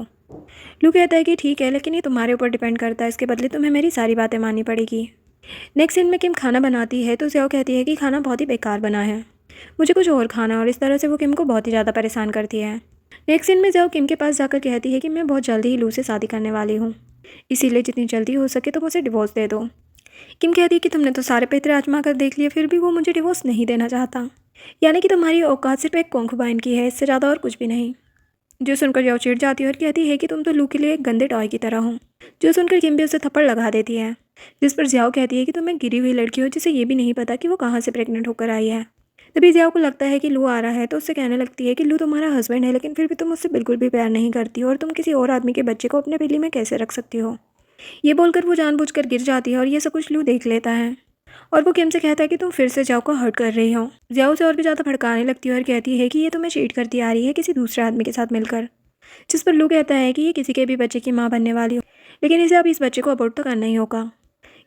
लू कहता है कि ठीक है, लेकिन ये तुम्हारे ऊपर डिपेंड करता है, इसके बदले तुम्हें मेरी सारी बातें माननी पड़ेगी। नेक्स्ट सीन में किम खाना बनाती है तो ज़ियाओ कहती है कि खाना बहुत ही बेकार बना है, मुझे कुछ और खाना है, और इस तरह से वो किम को बहुत ही ज़्यादा परेशान करती है। नेक्स्ट सीन में ज़ियाओ किम के पास जाकर कहती है कि मैं बहुत जल्दी ही लू से शादी करने वाली हूँ, इसीलिए जितनी जल्दी हो सके तो मुझे डिवोर्स दे दो। किम कहती है कि तुमने तो सारे पैतरे आजमा कर देख लिए, फिर भी वो मुझे डिवोर्स नहीं देना चाहता, यानी कि तुम्हारी औकात सिर्फ एक कॉन्कुबाइन की है, इससे ज़्यादा और कुछ भी नहीं। जो सुनकर ज़ियाओ चिढ़ जाती है और कहती है कि तुम तो लू के लिए एक गंदे टॉय की तरह हो। जो सुनकर किम भी उसे थप्पड़ लगा देती है, जिस पर ज़ियाओ कहती है कि तुम एक गिरी हुई लड़की हो जिसे ये भी नहीं पता कि वो कहाँ से प्रेग्नेंट होकर आई है। तभी ज़ियाओ को लगता है कि लू आ रहा है तो उससे कहने लगती है कि लू तुम्हारा हस्बैंड है, लेकिन फिर भी तुम उससे बिल्कुल भी प्यार नहीं करती हो, और तुम किसी और आदमी के बच्चे को अपने पिल्ली में कैसे रख सकती हो। ये बोलकर वो जानबूझकर गिर जाती है और ये सब कुछ लू देख लेता है, और वो किम से कहता है कि तुम फिर से ज़ियाओ को हर्ट कर रही हो। ज़ियाओ से और भी ज़्यादा भड़काने लगती है और कहती है कि ये तुम्हें चीट करती आ रही है किसी दूसरे आदमी के साथ मिलकर, जिस पर लू कहता है कि ये किसी के भी बच्चे की माँ बनने वाली हो, लेकिन इसे अब इस बच्चे को अबॉर्ट तो करना ही होगा।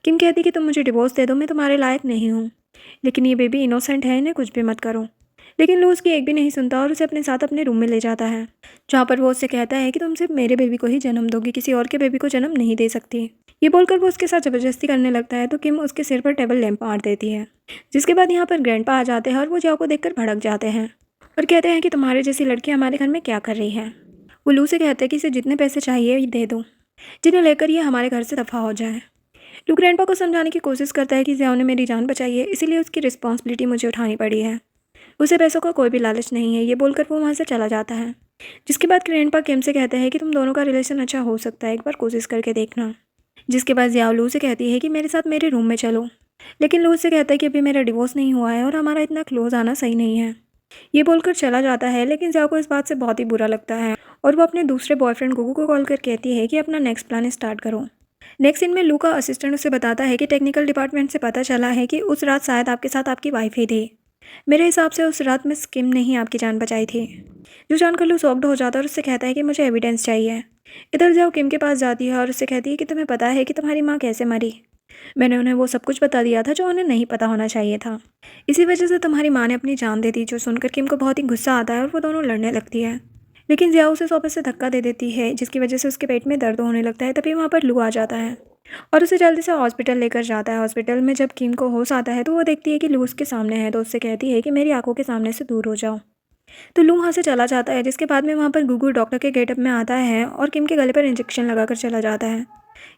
किम कहती है कि तुम मुझे डिवोर्स दे दो, मैं तुम्हारे लायक नहीं हूँ, लेकिन ये बेबी इनोसेंट है, इन्हें कुछ भी मत करो। लेकिन लू उसकी एक भी नहीं सुनता और उसे अपने साथ अपने रूम में ले जाता है, जहाँ पर वो उससे कहता है कि तुम सिर्फ मेरे बेबी को ही जन्म दोगी, किसी और के बेबी को जन्म नहीं दे सकती। ये बोलकर वो उसके साथ ज़बरदस्ती करने लगता है तो किम उसके सिर पर टेबल लैंप मार देती है, जिसके बाद यहाँ पर ग्रैंडपा आ जाते हैं और वो ज़ियाओ को देखकर भड़क जाते हैं और कहते हैं कि तुम्हारे जैसी लड़की हमारे घर में क्या कर रही है। वो लू से कहते हैं कि इसे जितने पैसे चाहिए ये दे दो, जिन्हें लेकर ये हमारे घर से दफ़ा हो जाए। लू ग्रैंडपा को समझाने की कोशिश करता है कि ज़ियाओ ने मेरी जान बचाई है, इसीलिए उसकी रिस्पॉन्सिबिलिटी मुझे उठानी पड़ी है, उसे पैसों का कोई भी लालच नहीं है। ये बोलकर वो वहाँ से चला जाता है, जिसके बाद ग्रैंडपा किम से कहते हैं कि तुम दोनों का रिलेशन अच्छा हो सकता है, एक बार कोशिश करके देखना। जिसके बाद ज़ियाओ लू से कहती है कि मेरे साथ मेरे रूम में चलो, लेकिन लू उससे कहता है कि अभी मेरा डिवोर्स नहीं हुआ है और हमारा इतना क्लोज आना सही नहीं है। ये बोलकर चला जाता है, लेकिन ज़ियाओ को इस बात से बहुत ही बुरा लगता है और वो अपने दूसरे बॉयफ्रेंड गुगू को कॉल कर कहती है कि अपना नेक्स्ट प्लान स्टार्ट करो। नेक्स्ट सीन में लू का असिस्टेंट उसे बताता है कि टेक्निकल डिपार्टमेंट से पता चला है कि उस रात शायद आपके साथ आपकी वाइफ ही थी। मेरे हिसाब से उस रात मिस किम ने ही आपकी जान बचाई थी। जो जानकर लू शॉक्ड हो जाता है और उससे कहता है कि मुझे एविडेंस चाहिए। इधर जाओ किम के पास जाती है और उससे कहती है कि तुम्हें पता है कि तुम्हारी माँ कैसे मरी। मैंने उन्हें वो सब कुछ बता दिया था जो उन्हें नहीं पता होना चाहिए था, इसी वजह से तुम्हारी माँ ने अपनी जान दे दी। जो सुनकर किम को बहुत ही गुस्सा आता है और वो दोनों लड़ने लगती है, लेकिन ज़ियाओ उसे सोफे से धक्का दे देती है, जिसकी वजह से उसके पेट में दर्द होने लगता है। तभी वहाँ पर लू आ जाता है और उसे जल्दी से हॉस्पिटल लेकर जाता है। हॉस्पिटल में जब किम को होश आता है तो वो देखती है कि लू उसके सामने है, तो उससे कहती है कि मेरी आंखों के सामने से दूर हो जाओ। तो लू वहाँ से चला जाता है, जिसके बाद में वहाँ पर गुगू डॉक्टर के गेटअप में आता है और किम के गले पर इंजेक्शन लगाकर चला जाता है।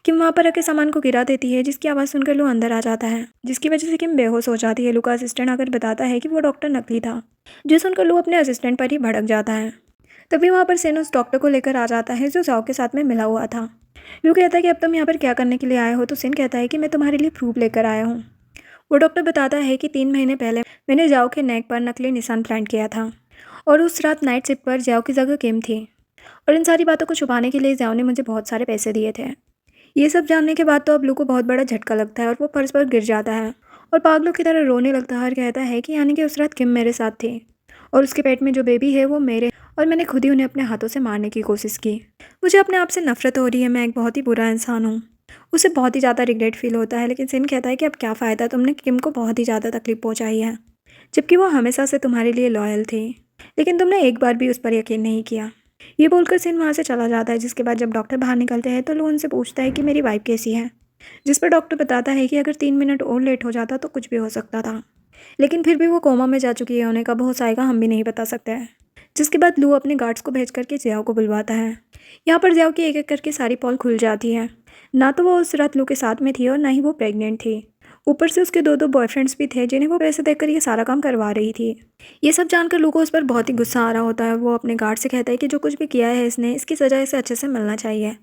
किम वहाँ पर रखे सामान को गिरा देती है, जिसकी आवाज़ सुनकर लू अंदर आ जाता है, जिसकी वजह से किम बेहोश हो जाती है। लू का असिस्टेंट आकर बताता है कि वो डॉक्टर नकली था, जो सुनकर लू अपने असिस्टेंट पर ही भड़क जाता है। तभी वहाँ पर सेन उस डॉक्टर को लेकर आ जाता है जो ज़ियाओ के साथ में मिला हुआ था। लू कहता है कि अब तुम यहाँ पर क्या करने के लिए आए हो, तो सेन कहता है कि मैं तुम्हारे लिए प्रूफ लेकर आया हूँ। वो डॉक्टर बताता है कि 3 महीने पहले मैंने ज़ियाओ के नेक पर नकली निशान प्लांट किया था, और उस रात नाइट शिफ्ट पर ज़ियाओ की जगह किम थी, और इन सारी बातों को छुपाने के लिए ज़ियाओ ने मुझे बहुत सारे पैसे दिए थे। ये सब जानने के बाद तो अब लू को बहुत बड़ा झटका लगता है और वो फर्श पर गिर जाता है और पागलों की तरह रोने लगता है और कहता है कि यानी कि उस रात किम मेरे साथ थी, और उसके पेट में जो बेबी है वो मेरे, और मैंने खुद ही उन्हें अपने हाथों से मारने की कोशिश की। मुझे अपने आप से नफरत हो रही है, मैं एक बहुत ही बुरा इंसान हूँ। उसे बहुत ही ज़्यादा रिग्रेट फील होता है, लेकिन सिन कहता है कि अब क्या फ़ायदा, तुमने किम को बहुत ही ज़्यादा तकलीफ पहुँचाई है, जबकि वो हमेशा से तुम्हारे लिए लॉयल थी, लेकिन तुमने एक बार भी उस पर यकीन नहीं किया। ये बोलकर सिन वहाँ से चला जाता है, जिसके बाद जब डॉक्टर बाहर निकलते हैं तो लू उनसे पूछता है कि मेरी वाइफ कैसी है, जिस पर डॉक्टर बताता है कि अगर 3 मिनट और लेट हो जाता तो कुछ भी हो सकता था, लेकिन फिर भी वो कोमा में जा चुकी है, उन्हें कब होश आएगा हम भी नहीं बता सकते हैं। जिसके बाद लू अपने गार्ड्स को भेज करके ज़ियाओ को बुलवाता है। यहाँ पर ज़ियाओ की एक एक करके सारी पॉल खुल जाती है। ना तो वो उस रात लू के साथ में थी और ना ही वो प्रेग्नेंट थी, ऊपर से उसके 2 बॉयफ्रेंड्स भी थे जिन्हें वो पैसे देकर ये सारा काम करवा रही थी। ये सब जानकर लू को उस पर बहुत ही गुस्सा आ रहा होता है। वो अपने गार्ड से कहता है कि जो कुछ भी किया है इसने, इसकी सज़ा इसे अच्छे से मिलना चाहिए।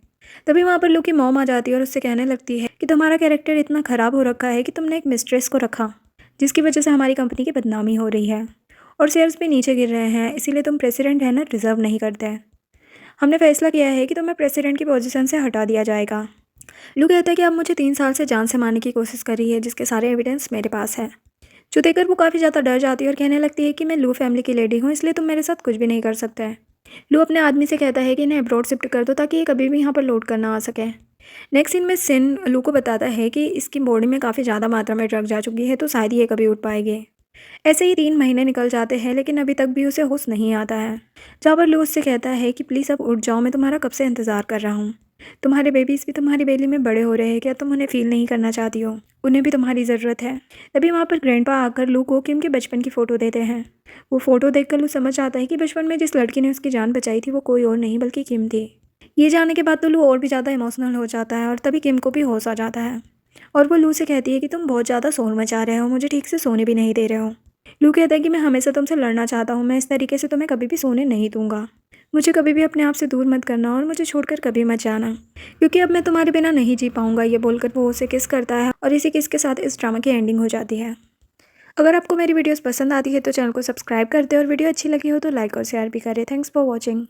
तभी वहाँ पर लू की मॉम आ जाती है और उससे कहने लगती है कि तुम्हारा कैरेक्टर इतना ख़राब हो रखा है कि तुमने एक मिस्ट्रेस को रखा, जिसकी वजह से हमारी कंपनी की बदनामी हो रही है और शेयर्स भी नीचे गिर रहे हैं, इसीलिए तुम प्रेसिडेंट रहना डिज़र्व नहीं करते। हमने फैसला किया है कि तुम्हें प्रेसिडेंट की पोजीशन से हटा दिया जाएगा। लू कहता है कि आप मुझे 3 साल से जान से मारने की कोशिश कर रही है, जिसके सारे एविडेंस मेरे पास है। जो देखकर वो काफ़ी ज़्यादा डर जाती है और कहने लगती है कि मैं लू फैमिली की लेडी हूँ, इसलिए तुम मेरे साथ कुछ भी नहीं कर सकते हैं। लू अपने आदमी से कहता है कि इन्हें अब्रॉड शिफ्ट कर दो ताकि ये कभी भी यहाँ पर लौट कर ना आ सके। नेक्स्ट सीन में सिन लू को बताता है कि इसकी बॉडी में काफ़ी ज़्यादा मात्रा में ड्रग जा चुकी है, तो शायद ये कभी उठ पाएगी। ऐसे ही 3 महीने निकल जाते हैं, लेकिन अभी तक भी उसे होश नहीं आता है। जहाँ पर लू उससे कहता है कि प्लीज़ अब उठ जाओ, मैं तुम्हारा कब से इंतज़ार कर रहा हूँ। तुम्हारे बेबीज़ भी तुम्हारी बेली में बड़े हो रहे हैं, क्या तुम उन्हें फील नहीं करना चाहती हो? उन्हें भी तुम्हारी ज़रूरत है। तभी वहाँ पर ग्रैंडपा आकर लू को किम के बचपन की फ़ोटो देते हैं। वो फ़ोटो देखकर लू समझ आता है कि बचपन में जिस लड़की ने उसकी जान बचाई थी वो कोई और नहीं बल्कि किम थी। ये जानने के बाद तो लू और भी ज़्यादा इमोशनल हो जाता है और तभी किम को भी होश आ जाता है। और वो लू से कहती है कि तुम बहुत ज़्यादा शोर मचा रहे हो, मुझे ठीक से सोने भी नहीं दे रहे हो। लू कहता है कि मैं हमेशा तुमसे लड़ना चाहता हूँ, मैं इस तरीके से तुम्हें कभी भी सोने नहीं दूंगा। मुझे कभी भी अपने आप से दूर मत करना और मुझे छोड़कर कभी मत जाना, क्योंकि अब मैं तुम्हारे बिना नहीं जी पाऊंगा। ये बोलकर वो उसे किस करता है और इसी किस के साथ इस ड्रामा की एंडिंग हो जाती है। अगर आपको मेरी वीडियोस पसंद आती है तो चैनल को सब्सक्राइब कर दे और वीडियो अच्छी लगी हो तो लाइक और शेयर भी करें। Thanks for watching.